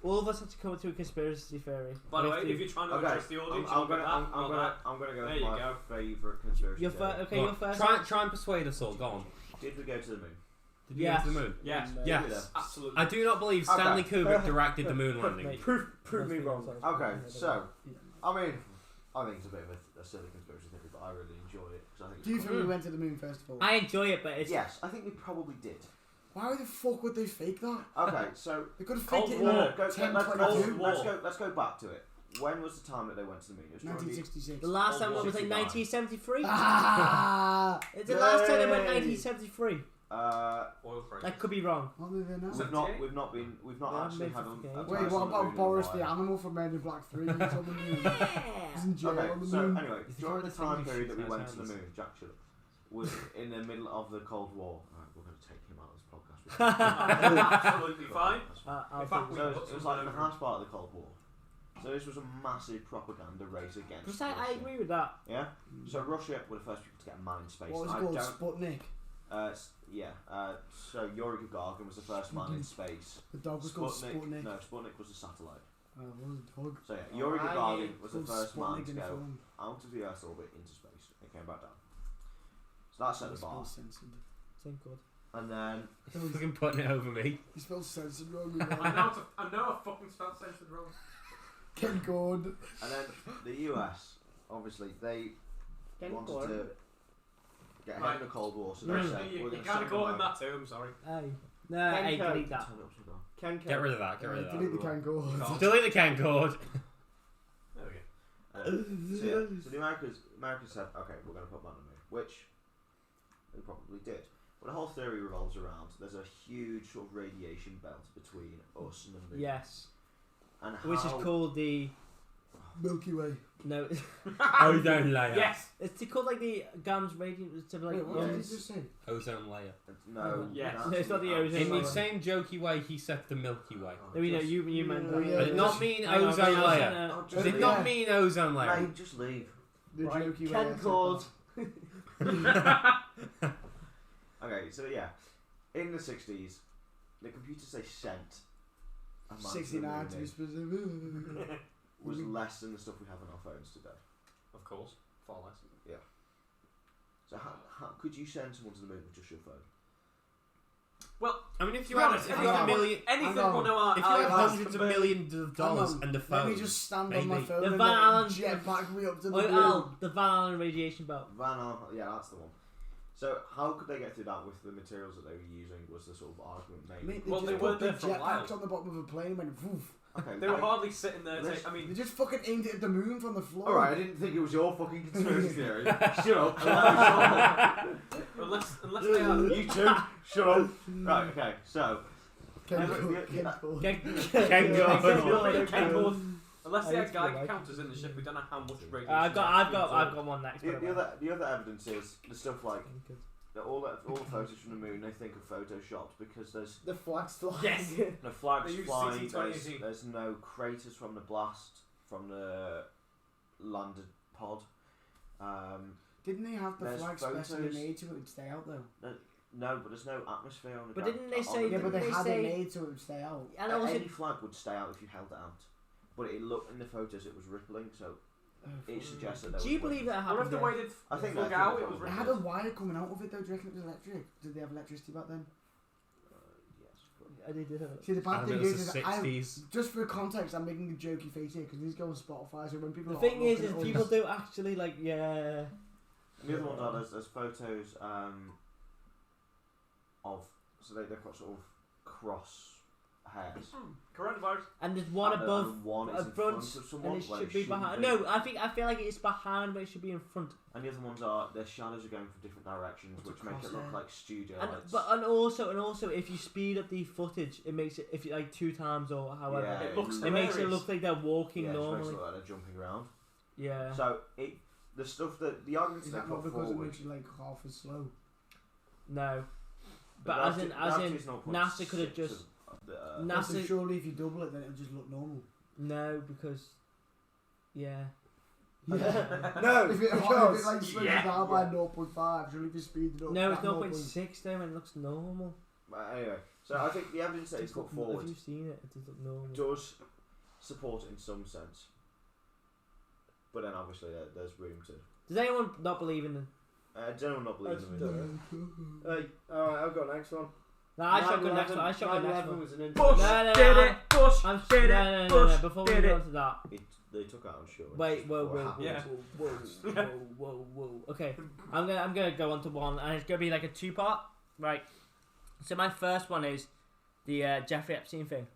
All of us have to come to a conspiracy theory. By the We way, have to- if you're trying to Okay, address the audience, I'm you'll get that. Not that. gonna go There with you my go. favourite conspiracy You're theory. okay. Go You're on. first. Try and persuade us all. Go on. Did we go to the moon? Did we Yes. go to the moon? Yes. Yes. Absolutely. I do not believe Stanley Kubrick directed the moon landing. Mate. Prove me wrong. Okay, so I mean, I think it's a bit of a silly conspiracy theory, but I really enjoy it because I think. do you It's think we went to the moon first of all? I enjoy it, but it's yes, I think we probably did. Why the fuck would they fake that? Okay, so They could have Cold faked it in War. like Go- 10, let's, 22. let's go back to it. When was the time that they went to the moon? It was during the- 1966. the last time Cold was like War. 1973. Ah! It's the last time they went Yay. 1973. Oil prices. That could be wrong. What are they now? We've not Yeah, actually maybe had a okay. touch Wait, on what the moon about in a Boris while. the Animal from Men in Black 3? He's on the moon. He's in jail Okay, on the so moon. anyway, Is the during the kind of thing time you period shoot that we those went to the hands? moon, Jack should have, was in the middle of the Cold War. Right, we're going to take him out of this podcast. Absolutely fine. I'll In fact, take So it. it was like the harsh part of the Cold War. So this was a massive propaganda race against I Russia. agree with that. Yeah? So Russia were the first people to get a man in space. What was it I called? don't... Sputnik. So Yuri Gagarin was the first man in space. The dog was called Sputnik. No, Sputnik was a satellite. Oh, what was the dog? So yeah, Yuri Gagarin was the Called first man Sputnik to in the go film. out of the Earth's orbit into space and came back down. So that set the bar. Same good. And then You're fucking putting it over me. He spelled censored wrong. I know I fucking spelled censored wrong. Ken Gordon. And then the US, obviously, they wanted to get ahead of the Cold War, so they said, You can't go in that term, sorry. Hey. No, hey, delete that. Get rid of that. Get rid of Delete that. the Ken Gordon. Delete the Ken cord. There we go. So the Americans said, okay, we're going to put man on the moon, which they probably did. But the whole theory revolves around there's a huge sort of radiation belt between us and the moon. Yes. And Which is called the... Milky Way. No. Ozone layer. Yes. It's called like the Gams radiant... To like, Wait, what did he just say? Ozone layer. No. Yes. that's No, it's not the ozone In layer. the same jokey way, he said the Milky Way. No, you know, you meant that. Yeah, Did it not mean ozone layer? Did it not mean ozone layer? Mate, just leave. The Right, jokey Ken way. Cord. Okay, so yeah, in the 60s, the computers they sent a man to the 69 to be moon specific. was less than the stuff we have on our phones today. Of course, far less. So how could you send someone to the moon with just your phone? Well, I mean, if you to be had honest, a million, anything Hang on. will know our if you had our hundreds of lives millions of dollars Hang on, and the Let phone, me just stand on my maybe. phone The and Van let Allen- it jetpack me up to the Oh, moon. Al, the Van Allen radiation belt. Van Allen, yeah, that's the one. So how could they get through that with the materials that they were using? Was the sort of argument made? Mate, they Well, just they put weren't the there for a while. jetpacks on the bottom of a plane and went woof. Okay, They were hardly sitting there. Let's- I They mean, just fucking aimed it at the moon from the floor. All right, I didn't think it was your fucking conspiracy theory. Shut up. unless they are. You two, shut up. Right, okay, so Ken Yeah, Gordon. yeah, Ken yeah. Gordon. Ken Gordon. Ken Gordon. Unless they I had used to like Geiger it. counters in the ship, we don't know how much radiation. I've got one next. the other evidence is the stuff like all the photos from the moon. They think are photoshopped because there's The flag's flying. Yes. no flags They use flying. CT There's, 2018. there's no craters from the blast from the landed pod. Didn't they have the There's flag photos. specially made so it would stay out though? No, but there's no atmosphere on the But ground. didn't they on say- the Yeah, but they Didn't had they it say- made so it would stay out. And also, any flag would stay out if you held it out. But it looked in the photos it was rippling, so it suggests that there do was you wind. believe that What if happened? the there? way they I think flug that's out, what it it was was. They had a wire coming out of it though. Do you reckon it was electric? Did they have electricity back then? Yes. They did have it. See, the bad And thing it was is the I, 60s. just for context, I'm making a jokey face here because these go on Spotify. So when people The are thing is looking at us- people do actually like, yeah. And the other ones are there's photos of so they've got sort of cross hairs. Coronavirus. And there's one And above, one is in front, front of someone and it when should be shouldn't behind. be. No, I feel like it's behind, but it should be in front. And the other ones are their shadows are going from different directions, What's which a make it look crosshair? like studio And lights. also, if you speed up the footage, it makes it if you like 2 times or however, Yeah, It looks it makes it hilarious. look like they're walking yeah, it makes it normally. look like they're jumping around. Yeah. So the stuff that the arguments Is they that not put because it forward. makes you like half as slow? No. But the as in, NASA could have just Also, NASA. surely if you double it, then it'll just look normal. No, because yeah. No, if it because- like slows Yeah. down by 0.5, surely if you speed it up. No, it's that 0.6 though, and it looks normal. Anyway, so I think the evidence that is Just put look- forward Have you seen it? It does look normal. does support it in some sense, but then obviously there's room to. Does anyone not believe in them? Does anyone not believe in them? Hey, alright, I've got next one. No, I shot the next one. I shot the next 9/11 one. was an Bush incident. did it. Bush I'm did no, it. no, no, Bush no. Before we did go it. on to that, They took out on shore. wait, whoa, whoa, whoa, Yeah. whoa, whoa. Okay, I'm gonna go on to one, and it's gonna be like a 2-part, right? So my first one is the Jeffrey Epstein thing.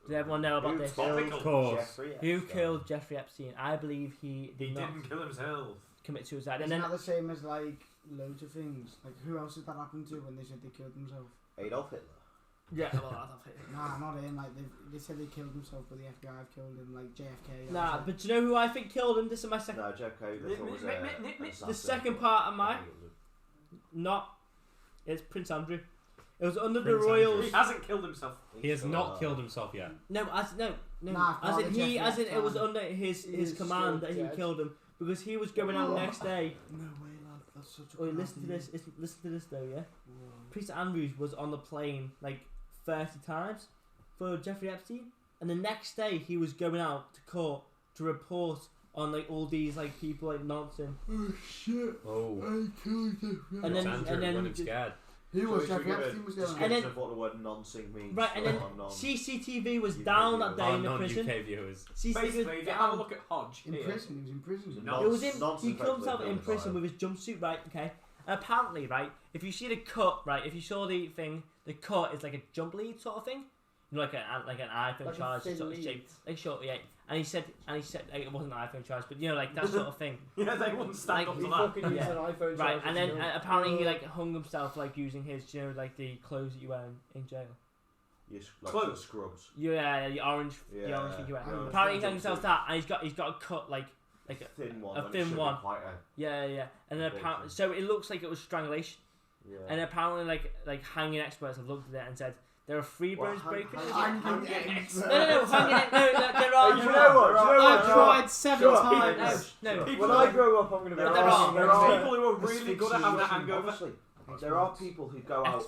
Does everyone know about this? Of course. Jeffrey Who Epstein? killed Jeffrey Epstein? I believe he He did not didn't kill himself. commit suicide. And Isn't then that the same as like loads of things? Like who else did that happen to when they said they killed themselves? Adolf Hitler. yeah, well, that's it. Nah, not him. Like they said they killed themselves, but the FBI have killed him. Like JFK. Nah, but do you know who I think killed him? This is my second. No, JFK. They thought was The second part of my I think it was not. It's Prince Andrew. It was under the Prince royals. He hasn't killed himself. He has not killed himself yet. No, no. Nah, as in Father he, Jeffrey as in it was Epstein. under his He is command still that he dead. killed him because he was going out next day. No way, lad. That's such a Oh, crap listen to idea. this. Listen to this though, yeah. Whoa. Prince Andrews was on the plane like 30 times for Jeffrey Epstein, and the next day he was going out to court to report on like all these like people like nonsense. Oh shit! Oh. I killed Jeffrey. And then- Andrew running scared. He was Should we Jeffrey give a Epstein was going. And then- description of what the word nonsing means? Right, and for then our non- CCTV was UK down that viewers. day Our in the prison. non-UK viewers. CCTV Basically, was if you have a down. look at Hodge In here, prison, he was in prison. No. It was him. Nonsense He comes effectively out in killed prison by with his jumpsuit, right? Okay. And apparently, right, if you see the cut, right, if you saw the thing, the cut is like a jump lead sort of thing, you know, like an iPhone Like a charge thin sort of lead. shape, like short, yeah. And he said like, it wasn't an iPhone charge, but you know, like that sort of thing. yeah, they wouldn't stand Like, up He to that. fucking used Yeah. an iPhone. Right, charger and to then do it. apparently he like hung himself like using his, you know, like the clothes that you wear in jail. Yes, like Close. sort of scrubs. Yeah, the orange Yeah, thing you wear. yeah, Apparently he yeah. hung himself that, and he's got a cut like a Thin one. a and it thin should be one. Quite a, yeah, and then Big apparently thing. so it looks like it was strangulation. yeah. And apparently, like hanging experts have looked at it and said there are three Well, bones breakers. Hanging No, expert. no, hanging. There are. You know what? There Do you know I've what? tried 7 Sure. times. No. When I grow up, I'm gonna be. There like, are- oh, there no. People who are really good at having a hangover. Honestly, there are people who go out.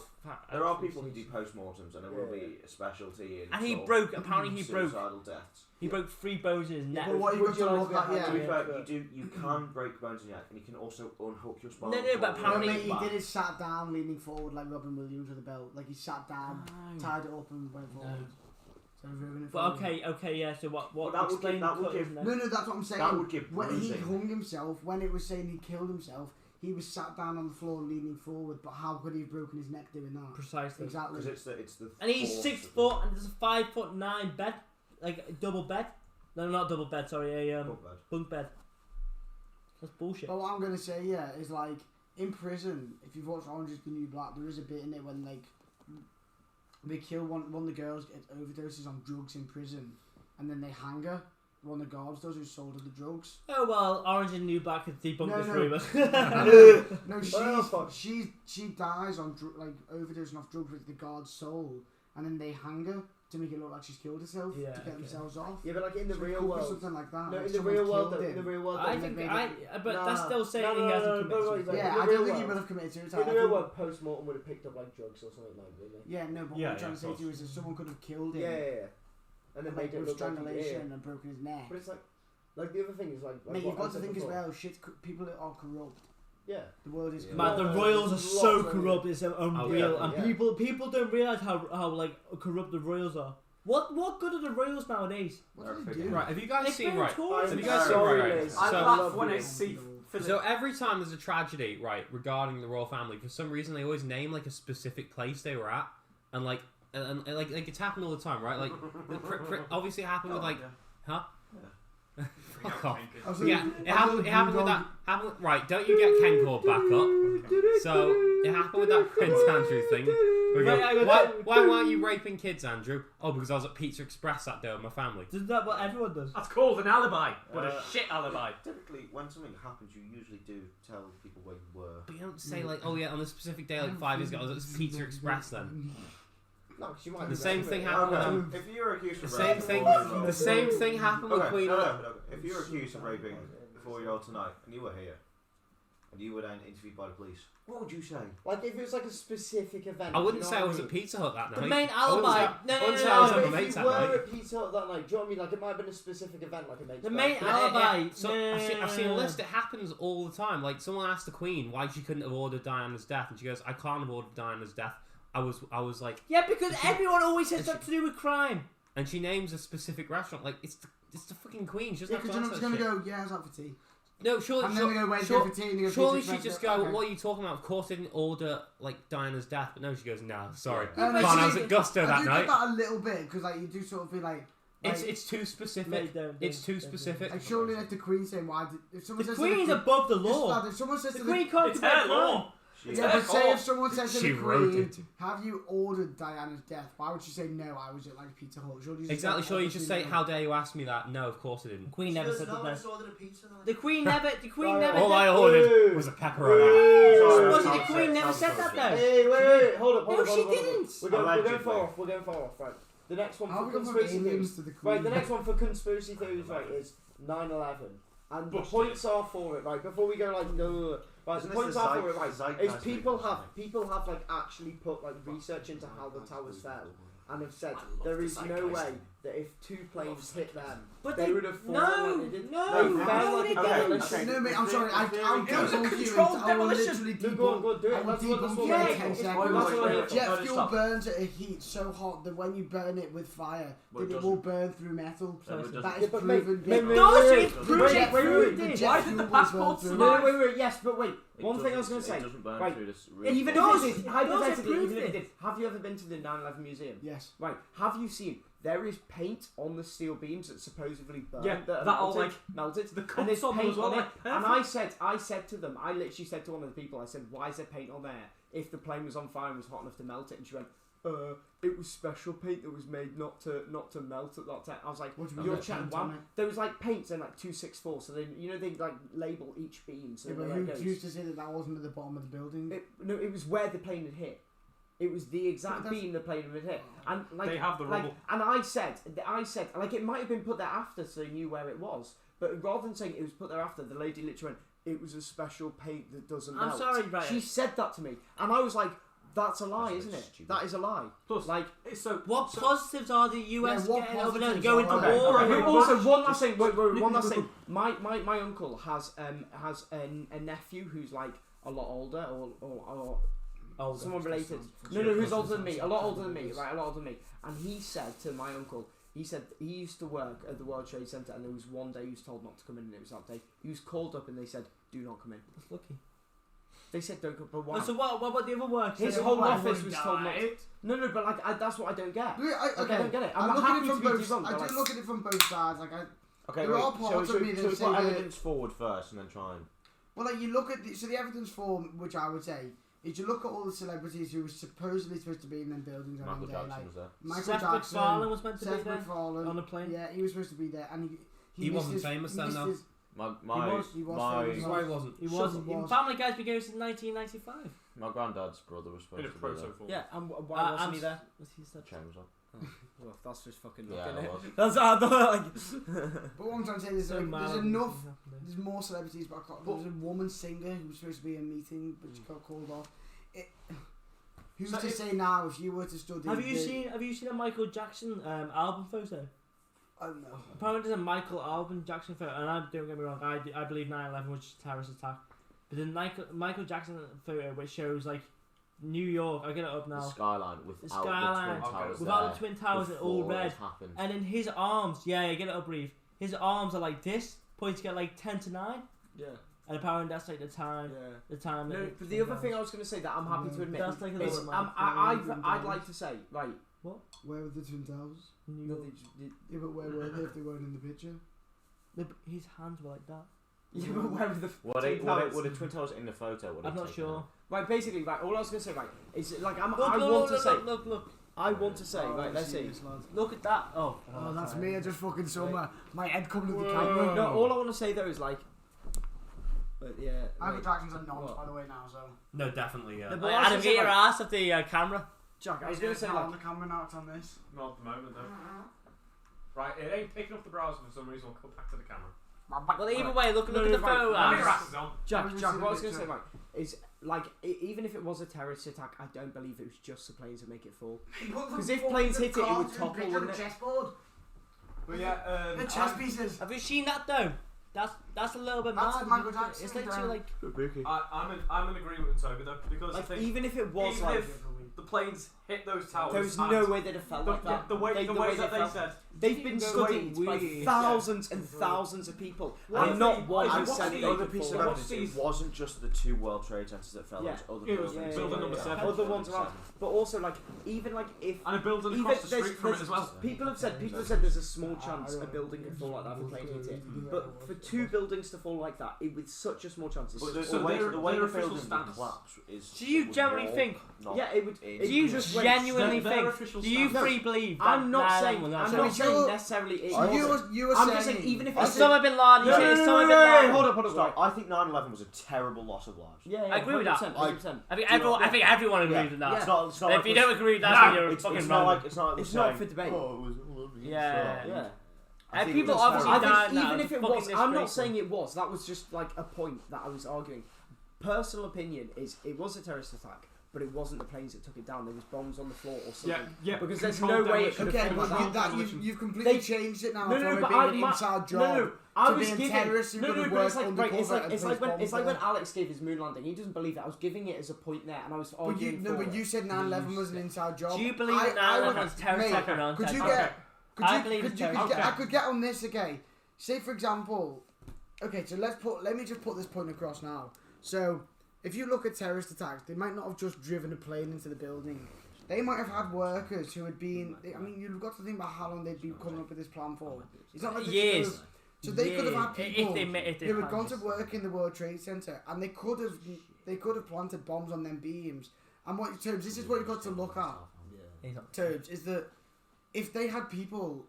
There are people who do Ex- post-mortems, and it will be a specialty in. And he sort of broke. Apparently, he broke. suicidal deaths. He broke 3 bones in his neck. But what you've Would got you to like look to at, have yeah. To be Yeah. fair, you can break bones in your neck, and you can also unhook your spinal No, no, but cord. apparently- Mate, he did it sat down, leaning forward like Robin Williams with a belt. Like he sat down, tied it up, and went forward. So ruining it. But for him. okay, yeah. So what? Well, that would explain give- that the would cut give- in No, there. no, that's what I'm saying. That would give When he bruising. hung himself, when it was saying he killed himself, he was sat down on the floor leaning forward. But how could he have broken his neck doing that? Precisely. Exactly. Because it's the. And he's force 6 of the- foot, and there's a 5'9" bed, like a double bed. No, not double bed. Sorry, a Not bad. bunk bed. That's bullshit. But what I'm gonna say, yeah, is like in prison. If you've watched Orange Is the New Black, there is a bit in it when like they kill one of the girls, gets overdoses on drugs in prison, and then they hang her. One of the guards does who sold her the drugs. Oh well, Orange and New Black could debunk No, this no. rumour. No, she dies on like overdosing off drugs with the guard's soul, and then they hang her to make it look like she's killed herself Yeah, to get okay. themselves off. Yeah, but like in the So it real could be world. something like that. No, like in the someone's real world, killed though, him. in the real world, I though, think made but Nah. that's still saying No, he hasn't no, committed no, suicide. Yeah, in the I real don't think he world- would have committed suicide. In the I real think- world, post-mortem would have picked up like drugs or something like that. Yeah, no, but Yeah, what I'm trying to of say to you course. is that someone could have killed him. Yeah. And then like made it with look like he strangulation did. and broken his neck. But it's like the other thing is like Mate, what you've I got to said think as before. well. People are corrupt. Yeah. The world is Yeah. corrupt. Man, the Yeah. royals are so Lots of- corrupt. It's unreal, yeah, and yeah. people don't realize how like corrupt the royals are. What good are the royals nowadays? What did he do? Right, have you guys They've seen been right? Tories. Have you guys seen right? Liz. I So- laugh when I Lovely. see Philip. So every time there's a tragedy, right, regarding the royal family, for some reason they always name like a specific place they were at, and like it's happened all the time, right? Like obviously it happened with like, huh? Fuck off. Yeah, it happened with that. Right, don't you get Ken Core back up? So it happened with that Prince Andrew thing. We go, why weren't you raping kids, Andrew? Oh, because I was at Pizza Express that day with my family. Isn't that what everyone does? That's called an alibi, but a Uh, shit alibi. Typically, when something happens, you usually do tell people where you were. But you don't say like, oh yeah, on this specific day, like 5 years ago, I was at Pizza Express then. No, 'cause you might The be same right, thing but- happened. If you're accused The of same raping thing. a 4-year-old- The same thing happened with Okay, Queen. no. If you're accused of raping a 4-year-old tonight, and you were here, and you were then interviewed by the police, what would you say? Like if it was like a specific event. I wouldn't you know say I what was mean? at Pizza Hut that night. The main I wouldn't alibi. say- No, I wouldn't say no, I was no. at But my if mate's you that were night. at Pizza Hut that night, do you know what I mean? Like it might have been a specific event, like a mate's The birthday. main alibi. So I've seen a list. It happens all the time. Like someone asked the Queen why she couldn't have ordered Diana's death, and she goes, "I can't have ordered Diana's death. I was like," Yeah, because everyone always has something to do with crime. and she names a specific restaurant. Like it's the fucking Queen. She doesn't Yeah, have because to you're not answer just that gonna shit. go, yeah, I was out for tea. No, surely. And then they go, where's sure- go for tea? And they go, Surely Pizza she'd Express. just go, Okay. "What are you talking about? Of course, I didn't order like Diana's death." But no, she goes, "No, sorry, Yeah. No, Fine, she- I was at Gusto I that do night." get that a little bit because like you do sort of feel like It's too specific. It's too specific. like surely like the Queen saying why did, if someone The says to the Queen's Queen, above the just law. lad, if someone says The to Queen can't It's commit her crime. law. She yeah, but say if someone says to She the wrote Queen, it. have you ordered Diana's death? Why would she say no? I was at like Pizza Hut. Surely you just Exactly. say, Sure, you just say, obviously "How dare you ask me that?" No, of course I didn't. The Queen never said no, I that. just ordered a pizza. And The Queen never. The Queen Right. never. All did- I ordered was a pepperoni. Sorry, Was it the sounds Queen good, never sounds said that good. though? Hey, wait, hold up, hold No, up, she hold up, hold up. didn't. We're going Allegedly. far off. We're going far off. Right. The next one How for we go from conspiracy aliens theories. to the Queen? Right, the next one for conspiracy theories, right, is 9/11, and the Busted. points are for it. Right, before we go like no, Right, the Isn't point this I the thought right zeitgeist is people movement or have something? like actually put like research into how the towers fell and have said I love there the is no zeitgeist. way that if 2 planes hit them, But they would have fallen no, like they did. no, They fell no, like they a didn't. demolition. No, mate, I'm sorry. I'll It was a debunk you. controlled I will demolition. literally No, go on, do it. I will That's what debunk we're you in here 10 for. seconds. That's what we're here for. Jet No, fuel stop. burns at a heat so hot that when you burn it with fire, Well, then it it will burn through metal. No, it doesn't. That Yeah, is but proven. mate, good. No, wait, it's wait, proven. wait, Jet wait, fuel wait, did. Jet Why fuel did the was passports burnt No, through. wait, yes, but wait. One thing I was going to say. It doesn't burn Right. through this. Even does. if it did, It hypothetically, does, it even if it proves did, have you ever been to the 9/11 museum? Yes. Right. Have you seen there is paint on the steel beams that supposedly burned? Yeah, that that all, melted. The And there's cups on them paint as well. on it. Like, And I said to them, I literally said to one of the people, I said, why is there paint on there if the plane was on fire and was hot enough to melt it? And she went, it was special paint that was made not to melt at that time. I was like, What do you mean you're by chatting paint on wow. it? There was like paints in like 264, so they they like label each beam. So Yeah, they but know who where it goes. used to say that that wasn't at the bottom of the building? It was where the plane had hit. It was the exact But that's- beam the plane had hit, and like They have the like, rubble. and I said like it might have been put there after, so they knew where it was. But rather than saying it was put there after, the lady literally went, "It was a special paint that doesn't I'm melt." sorry, right. She said that to me, and I was like, "That's a lie, That's a isn't bit it? stupid. That is a lie." Plus, Like, it's so What so, positives are the US Yeah, what getting over there and positives going to are there? war? Okay, but okay, also but- one last thing. Wait, one last thing. My uncle has a nephew who's like a lot older or Oh, someone related. No, who's older than me? A lot older than me, right? A lot older than me. And he said to my uncle, he said he used to work at the World Trade Center, and there was one day he was told not to come in, and it was that day. He was called up, and they said, "Do not come in." That's lucky. They said, "Don't come." But why? Oh, so what about the other work? His So whole why office would was he told die? not. No, but like that's what I don't get. Yeah, Like, I don't get it. I'm looking happy at it to from be both. debunked, I but do like- look at it from both sides. Like Okay, There wait. are parts of me that so say put that- evidence forward first, and then try and. well, like you look at so the evidence for which I would say is you look at all the celebrities who were supposedly supposed to be in them buildings on Michael that day, Jackson like was there. Michael Seth Jackson, MacFarlane was meant to Seth be there MacFarlane on a plane. Yeah, he was supposed to be there, and He missed wasn't his- famous he then, missed though. his- My famous. That's why he wasn't. He Sure, was. he was. Family Guy's been going since 1995. my granddad's brother was in a supposed to be there. proto form. Yeah, and why wasn't he there? Was he such? Chain was on. Well, that's just fucking luck, Yeah, innit? it was. That's like. But what I'm trying to say is So there's mad enough. things happening. There's more celebrities, but I can't, there was a woman singer who was supposed to be in a meeting, but she got called off. Who's So to if- say now if you were to study? Have you seen a Michael Jackson album photo? I don't know. Apparently there's a Michael Jackson photo, and don't get me wrong, I believe 9/11 was just a terrorist attack. But then Michael Jackson photo which shows like New York, I get it up The now, skyline without skyline, the Twin Towers without there the Twin Towers and all before it red, happened. and then his arms, yeah, get it up, brief. His arms are like this, pointing at like 10 to 9, Yeah. and apparently that's like the time. Yeah. The time. No, that but it the other comes thing I down. was going to say that I'm happy to admit That's like a is little I'd like to say right. Where were the Twin Towers? New No, York. Yeah, but where were they if they weren't in the picture? No, but his hands were like that. Yeah, but where were the Were Twin Towers? the Twin Towers in the photo? Were they I'm not taken sure. out? Right, basically, right. All I was going to say, right, is like I Look, want to say, look. I want to say, right. Let's see. Look at that. Oh, Oh, that's me. I just fucking saw my head coming to the No, camera. all I want to say though is like, but yeah. Michael like, Jackson's a nonce, What? by the way, now, so. No, definitely, yeah. No, but I was Adam, gonna say, get your like- ass off the camera. Jack, I was going to say It's not on like, the camera now, it's on this. Not at the moment, though. Right, it ain't picking up the browser for some reason. We'll go back to the camera. Well, either way, look No, at the no, right. photo. Let me Your ass is on. Jack, Have you Jack. seen What I the was going to say, picture? right, is like even if it was a terrorist attack, I don't believe it was just the planes that make it fall. Because Because if planes hit it, it would topple, wouldn't it? Chessboard. But yeah, The chess pieces. Have you seen that though? That's a little bit That's mad. Michael Jackson It's literally done. like I'm in agreement with Toby though, because I Like think even if it was even like, if the planes hit those towers, there was and no way they'd have felt like that. the way that they felt. said. They've been The studied way by we- thousands and thousands of people, What and if not they- one and has what's said the they Other could piece fall. of What's evidence, it these- wasn't just the 2 World Trade Centers that fell. Yeah. It was other It was buildings. building number 7. Other ones around, but also like even like if And a building even across the there's- street from it there's- as well. people have said there's a small chance a building could fall like that if a plane hit it, but for 2 buildings to fall like that, it with such a small chance, it's But So the way their the way the official building stance- collapse is. Do you it would generally roll, think? not yeah, it would. in. it Do you just went genuinely their think? official Do you stance. free believe? That I'm not 9/11 saying. was I'm actually- not So saying you're- necessarily it So wasn't. you were I'm saying. just saying even if It's it's Osama bin Laden. You say it's Osama bin Laden. hold up. Stop. I think 9/11 was a terrible loss of lives. Yeah, I agree with that. 100%. I think everyone agrees with that. It's not. It's not If like you we're- don't agree with that, No, then you're it's, fucking it's wrong. not like it's not. Like It's we're not saying, for debate. Oh, it was. Yeah. Yeah. I think people it was obviously I terrible. died think now. even It's if it fucking was, I'm not disgraceful. saying it was. That was just like a point that I was arguing. personal opinion is it was a terrorist attack, but it wasn't the planes that took it down. There was bombs on the floor or something. Yeah. Because there's no way it could have Okay, fallen but down. you've completely They- changed it now No, from no, it but being an inside job. I to was being giving. terrorists who No, gonna but work it's like undercover it's and like place when bombs when there. Alex gave his moon landing. He doesn't believe it. I was giving it as a point there, and I was But you, arguing no, for but it. you said 9/11 was an inside job. Do you believe that I 9/11 would- was terrorist mate, attack or Could you non-terrorist get? attack? Could I you, believe could it's you could terrorist get, I attack. could get on this, okay. Say for example, okay, so let me just put this point across now. So if you look at terrorist attacks, they might not have just driven a plane into the building. They might have had workers who had been. I mean, you've got to think about how long they'd been coming up with this plan for. It's not like they Years. just- So they could have had Years. people If they who had gone to planned work in the World Trade Center, and they could have planted bombs on them beams. And what terms? This is what you've got to look at. He's not- Terms is that if they had people,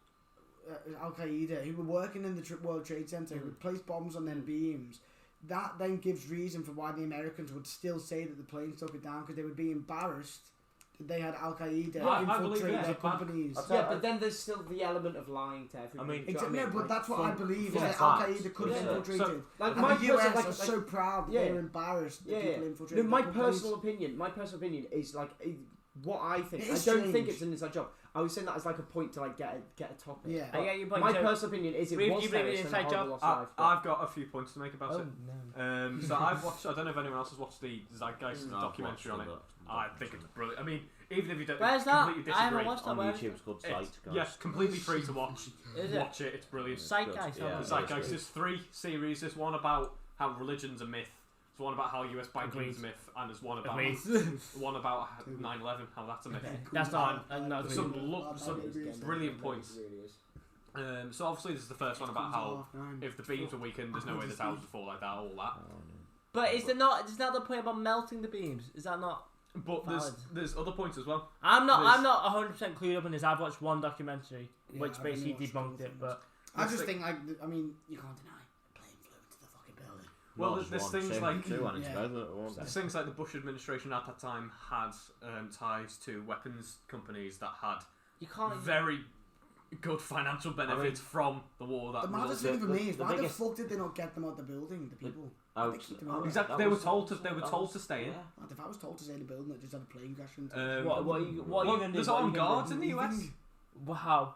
Al Qaeda, who were working in the World Trade Center, who would place bombs on them beams, that then gives reason for why the Americans would still say that the planes took it down, because they would be embarrassed that they had Al Qaeda I believe infiltrate it's their a bad- companies. Yeah, but then there's still the element of lying to everybody. I mean, do you know what Exactly, no, mean? but Like, that's what I believe, is from that Al facts. Qaeda could have Yeah. infiltrated. like And my the US personal, are so proud that yeah. they're embarrassed that Yeah, people yeah. infiltrate No, my their companies. personal opinion is like what I think. It I is don't think strange. it's an inside job. I was saying that as like a point to like get a topic. Yeah. I get your point. My So- personal opinion is it Ruth, was you believe terrorist it's and a inside horrible job? lost life, but- I've got a few points to make about Oh, it. no. So I've watched. I don't know if anyone else has watched the Zeitgeist No, I've documentary on watched it. it. I think it's brilliant. I mean, even if you don't Where's that? completely I haven't disagree, watched that. On Where is YouTube, it's called it's Sight, guys. yes, completely free to watch. Is it? Watch it. It's brilliant. Zeitgeist. Yeah, The Yeah, Zeitgeist. it's There's 3 series. There's one about how religion's a myth. There's one about how US banking is a Agreed. myth, and there's one about Agreed. one about 9/11, how that's a myth. Okay, that's not. I'm not There's some agreeing. some brilliant points. So obviously this is the first one about how if the beams were weakened, there's no way the towers would fall like that. All that. But is there not? Is that the point about melting the beams? Is that not? But Valid. there's other points as well. I'm not. There's- I'm not 100% clued up on this. I've watched one documentary Yeah, which I've only basically watched debunked two it, things. but I Let's just think- think, I mean, you can't deny a plane flew into the fucking building. Well, Not there's just things one, like- two went into Yeah. both of it at once. There's things like the Bush administration at that time had ties to weapons companies that had you can't. very good financial benefits from the war. That The maddest resulted. thing for me is the why biggest- the fuck did they not get them out the building? The people. Oh, They keep them out. Exactly. that They were was- told to. that They were was- told to stay in. yeah. Like, if I was told to stay in a building that just had a plane crash into it, What are you Well, gonna do? there's What are you armed gonna do? guards in the US. Wow.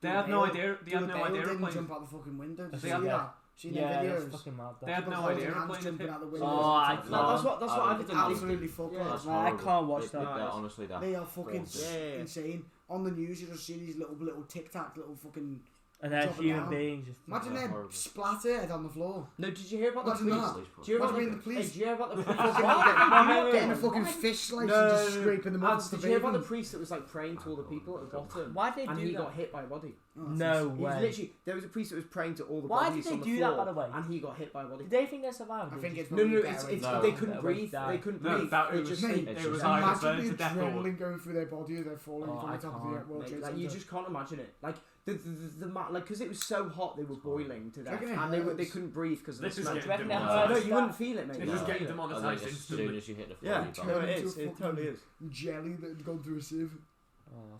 They had no idea. They had no idea didn't airplanes. jump out the fucking window. Did you They see had- that? Seen Yeah, the that's videos? fucking mad. They had People no holding idea hands airplane had jumping hit. out the window. Oh, I No, can't. that's what I've It's done. absolutely fucked Yeah. up. That's I horrible. can't watch It- that. they're honestly, that. They are fucking Yeah. insane. On the news, you just see these little tic tac, little fucking. And they're Dropping human down. beings. Just Imagine Yeah, they're horrible. splattered on the floor. No, did you hear about the Imagine police? that. Do you hear about Imagine the the police. Hey, do you hear about the police? Getting a fucking fish slice and just scraping them off the Did you hear about the pavement. priest that was like praying to all the people at the bottom? Why did they And do he that? got hit by a body. Oh, No He was way. literally there was a priest that was praying to all the Why bodies did they on the do floor, that, by the way? and he got hit by a body. Did they think they survived? I think it's No, no, probably it's No. they couldn't Better breathe. die. They couldn't No, breathe. that They it was. just It's It was just- either Imagine burned the to death or. adrenaline going through their body as they're falling Oh, from I the top of the can't. World Trade like you Center. just can't imagine it. Like like because it was so hot, they were boiling to death, reckon it and they hurts? couldn't breathe because of the This is smoke. getting reckon it demonised. No, hurts? you wouldn't feel it, mate. This You is wouldn't getting feel it. And then demonised as soon instantly. as you hit the floor, Yeah, you're no, done. Turn it into is. a It totally is. jelly that had gone through a sieve.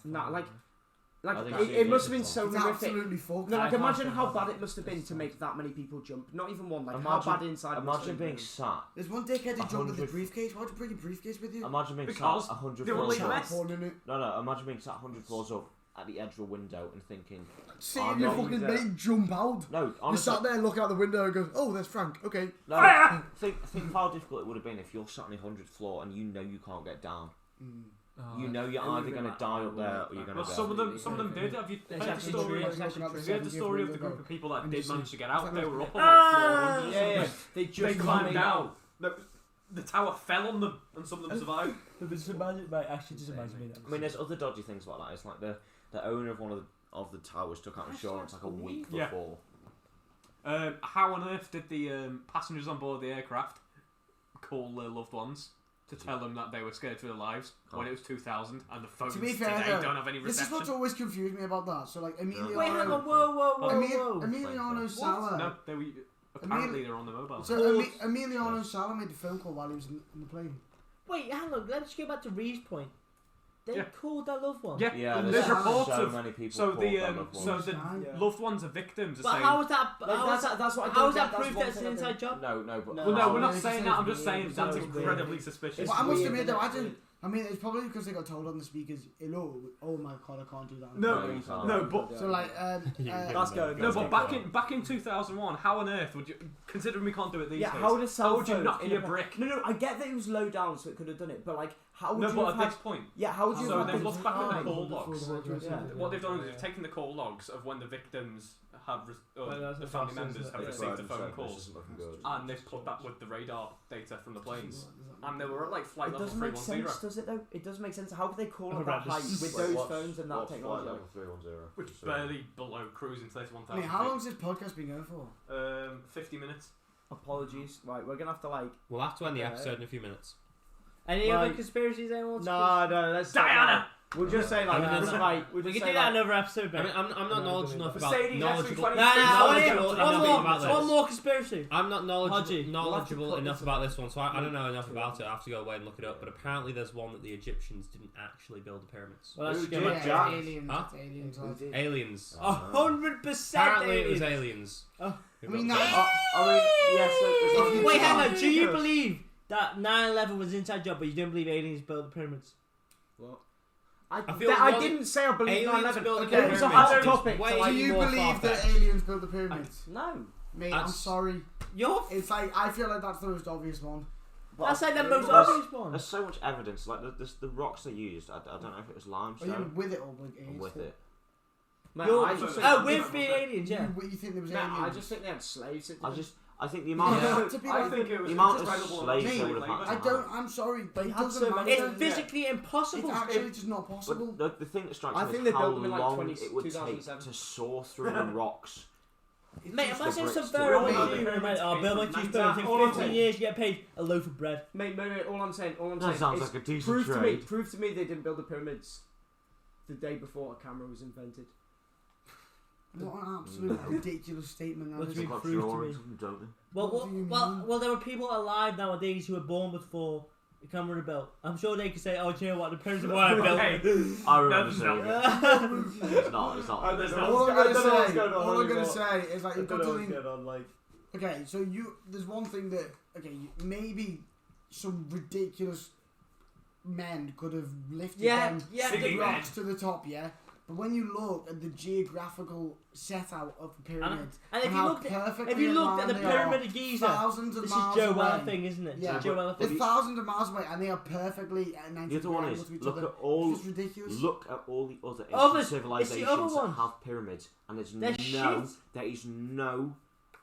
Nah, like I think it must have been so It's horrific. absolutely fucked. No, like I imagine can't how think bad about it must have been to make that many people jump. Not even one. Like Imagine- how bad inside. must Imagine have being been. sat. There's one dickhead who jumped with the 100 briefcase. Why'd you bring your briefcase with you? Imagine being Because sat 100 they were floors like up. mess. Porn in it. No, imagine being sat 100 floors up at the edge of a window and thinking, Seeing I'm your not- fucking mate jump out. no, You honestly, sat there, look out the window, and goes, "Oh, there's Frank." Okay. no, think of how difficult it would have been if you're sat on the 100th floor and you know you can't get down. Oh, You know you're it would've either been going to like, die oh, up there or well, you're going Well, to some go. of them did. Have you It's heard the actually story? true. Have It's actually you heard the story of the group of people that And did you manage see- to get out? it's They like- were up on Ah! like 400. Yeah, They they just climbed out. The tower fell on them, and some of them survived. Just imagine, mate. Actually, just imagine me. I mean, there's other dodgy things like that. It's like the owner of one of the towers took out insurance like a week Yeah. before. How on earth did the passengers on board the aircraft call their loved ones to tell them that they were scared for their lives when it was 2000 and the phones To be today fair, though, don't have any this is reception? what's always confused me about that. So, like, Emiliano. Wait, hang on. Whoa. Emiliano Sala. No, they were apparently they're on the mobile. So, Emiliano Sala made the phone call while he was in the plane. Wait, hang on. Let's go back to Reeve's point. They Yeah. called their loved ones. Yeah, Yeah, there's there's reports so of many people. so called the their loved so ones. the Yeah. loved ones are victims. Are But saying, how is that? Like, that's what I How don't is get, that that's proof one that's an thing I inside don't- job? No, but No. well, no, we're not it's saying just that. I'm weird. just saying It's that's just weird. incredibly suspicious. It's But I must weird, admit though, I isn't didn't. it? I mean, it's probably because they got told on the speakers, "Hello, oh my god, I can't do that." No, you can't. no, but So like, That's going. no, That's but going. back in 2001, how on earth would you, considering we can't do it these Yeah, days? how would a cell how would you phone knock in your a- brick? No, I get that it was low down, so it could have done it, but like, how would No, you but have at had? this point, Yeah, how would you So have they've had looked back at the time? call logs. Yeah. What they've done is they've taken the call logs of when the victims have, Well, that's the a family fast members answer. have Yeah. received the Right, phone so calls, this isn't looking good. and they've put that with the radar data from the planes, and they were at like flight It level doesn't make 310, sense, does it though? It does make sense. How could they call Oh, at that right, height this- with Wait, those what's- phones and that what's technology? Flight level 310. which is So- barely below cruising 31,000. I mean, how long's this podcast been going for? 50 minutes. Apologies. Right, we're gonna have to like. We'll have to end the Okay. episode in a few minutes. Any other Like- conspiracies anyone wants? No, let's stop Diana! that. We'll just say like, I mean, right. We'll We just can say do that like, another episode, I mate. mean, I'm not knowledgeable enough about Mercedes knowledgeable. S320. No, I want to hear knowledgeable one enough more. about this. One more conspiracy. I'm not Haji, knowledgeable cut enough this about out. this one, so I don't know enough about it. I have to go away and look it up. But apparently, there's one that the Egyptians didn't actually build the pyramids. Well, that's Who good. did? Yeah, Jack? it's aliens. Huh? It's aliens. Who Like. did? Aliens. 100% Apparently, it was aliens. aliens. Oh. who I mean, built that- the I mean, yes. If you- Wait, hang on. Yeah. Do you believe that 9/11 was an inside job, but you don't believe aliens built the pyramids? I feel I one- didn't say I believe Aliens 9/11. built the Okay, it was a pyramids. hot It's topic. way to, Do like, you more believe that far-fetched. aliens built the pyramids? No. Mate, I'm That's- sorry. You're. It's like I feel like that's the most obvious one. That's like the most That's- obvious one. There's so much evidence. Like the rocks they used. I don't know if it was Are limestone you with it or with or it? with it. Man, You're- I just Oh, think, with being aliens, yeah. You think there was no, aliens? I just think they had slaves. I think the amount Yeah. of To be I like- think it was the amount of incredible slaves they amount would of have had I labour. don't. I'm sorry, but They it had doesn't so matter. many- It's physically impossible. It's actually just not possible. But the thing that strikes I me think is they how built them in, like, long 20 it would take 2007. to saw through the rocks. It's Mate, just- imagine bricks some to very build rich the dude, mate. I'll build my cheese Nah, in all I'm 15 saying- years, you get paid a loaf of bread. Mate, all I'm saying That sounds is like a decent prove trade. to me they didn't build the pyramids the day before a camera was invented. What an absolute ridiculous statement that What is. do you They've got prove to drawings me? of them, don't they? Well, What do you well, mean? well, there are people alive nowadays who were born before the camera was built. I'm sure they could say, "Oh, do you know what? The pyramids weren't built." Okay. I remember That's seeing not- it. It's not. It's not. There's It's no- All I'm I gonna don't know what's say, going on all I'm gonna anymore. say is like you've got to think. on, like. Okay, so there's one thing that maybe some ridiculous men could have lifted Yeah, them yeah. Singing they- men. rocks to the top, yeah. But when you look at the geographical setout of the pyramids, And if and you how looked at perfectly the aligned they pyramid are, of Giza, thousands of this is miles Joe away. Weller thing, isn't it? Yeah, This is Joe Weller They're thing. thousands of miles away, and they are perfectly at 90 The other one degrees is to each look other. at all. It's just ridiculous. Look at all the other ancient Others, it's the civilizations other that ones. have pyramids, and there's They're shit. there is no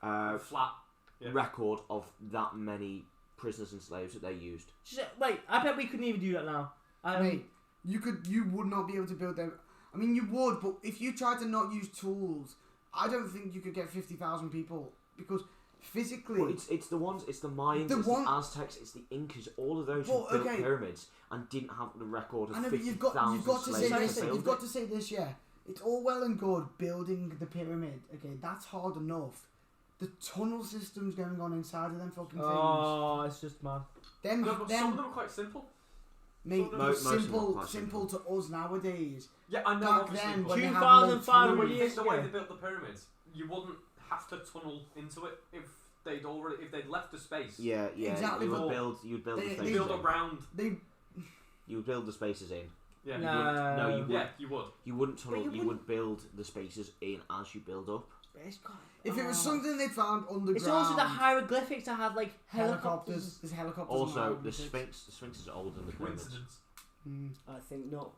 Flat. Yeah. record of that many prisoners and slaves that they used. Wait, I bet we couldn't even do that now. Mate, you would not be able to build them. I mean, you would, but if you tried to not use tools, I don't think you could get 50,000 people because physically. Well, it's the ones, it's the Mayans, The it's one- the Aztecs, it's the Incas, all of those Well, who built okay. pyramids and didn't have the record of I know, but 50,000 you've got to say slaves this. to build You've got it. to say this. Yeah, it's all well and good building the pyramid. Okay, that's hard enough. The tunnel systems going on inside of them fucking things. Oh, it's just mad. Them, No, but some of them are quite simple. mate, Most of them are simple, quite simple to us nowadays. Yeah, I know. Back obviously, then, but when they had 2,500 no you tools. years think the way ago. they built the pyramids, you wouldn't have to tunnel into it if they'd left the space. Yeah, Exactly, You but would build they- the they spaces Build in. around. They You would build the spaces in. Yeah. You No. wouldn't, no, you would. Yeah, you would. You wouldn't tunnel. you You would build the spaces in as you build up. if it was Oh. something they found underground. It's also the hieroglyphics that have like helicopters. helicopters. There's helicopters. Also, around the and shit. Sphinx is older than the pyramids. Coincidence. Mm. I think not.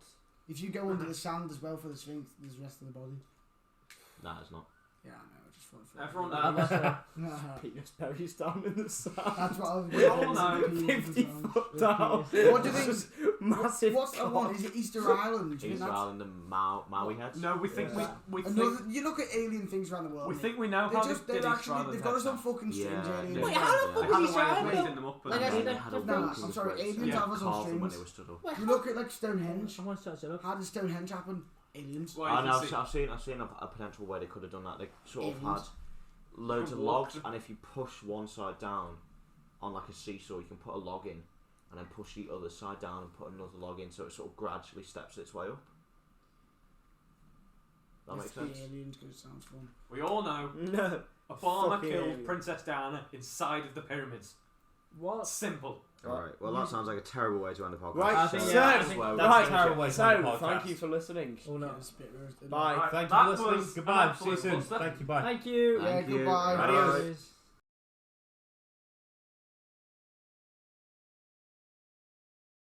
If you go under the sand as well for the Sphinx, there's the rest of the body. Nah, it's not. Yeah, I know. I just thought for Everyone That's knows. Penis buries down in the sand. That's what I was. We all know. 50 foot down. What do you think? Massive. What's that one? Is it Easter Island? Do you think Easter that's Island and Maui heads. No, we think Yeah. we another? think You look at alien things around the world. we mate. think we know They're how just they they're did Easter actually Island they've got heads some now. fucking strange Yeah, aliens. yeah. Wait, how the Yeah. fuck They is had a Easter way of Island raising built? them up. Like and I then- said, They had a No, boat I'm sorry, with aliens bricks. have us on Carved them when strings. they were stood up. Wait, You look at like Stonehenge. I want to search it up. How did Stonehenge happen? Aliens. Well, I you know. can see- I've seen a potential way they could have done that. They sort of Aliens. had loads of Walk logs, them. and if you push one side down on like a seesaw, you can put a log in, and then push the other side down and put another log in, so it sort of gradually steps its way up. That makes sense. The aliens, because it sounds fun. We all know No. Obama Fucking killed alien. Princess Diana inside of the pyramids. What? Simple. Alright, well that sounds like a terrible way to end the podcast. Right, I think, so, yeah, I think Well, that's right, a terrible way to so end the podcast. thank you for listening. Oh no. Get a spit roasted. Bye. Right, Thank you that for listening. was Goodbye. an See you absolute soon. buster. Thank you. Bye. Thank you. Yeah, Thank you. goodbye. Bye. Adios.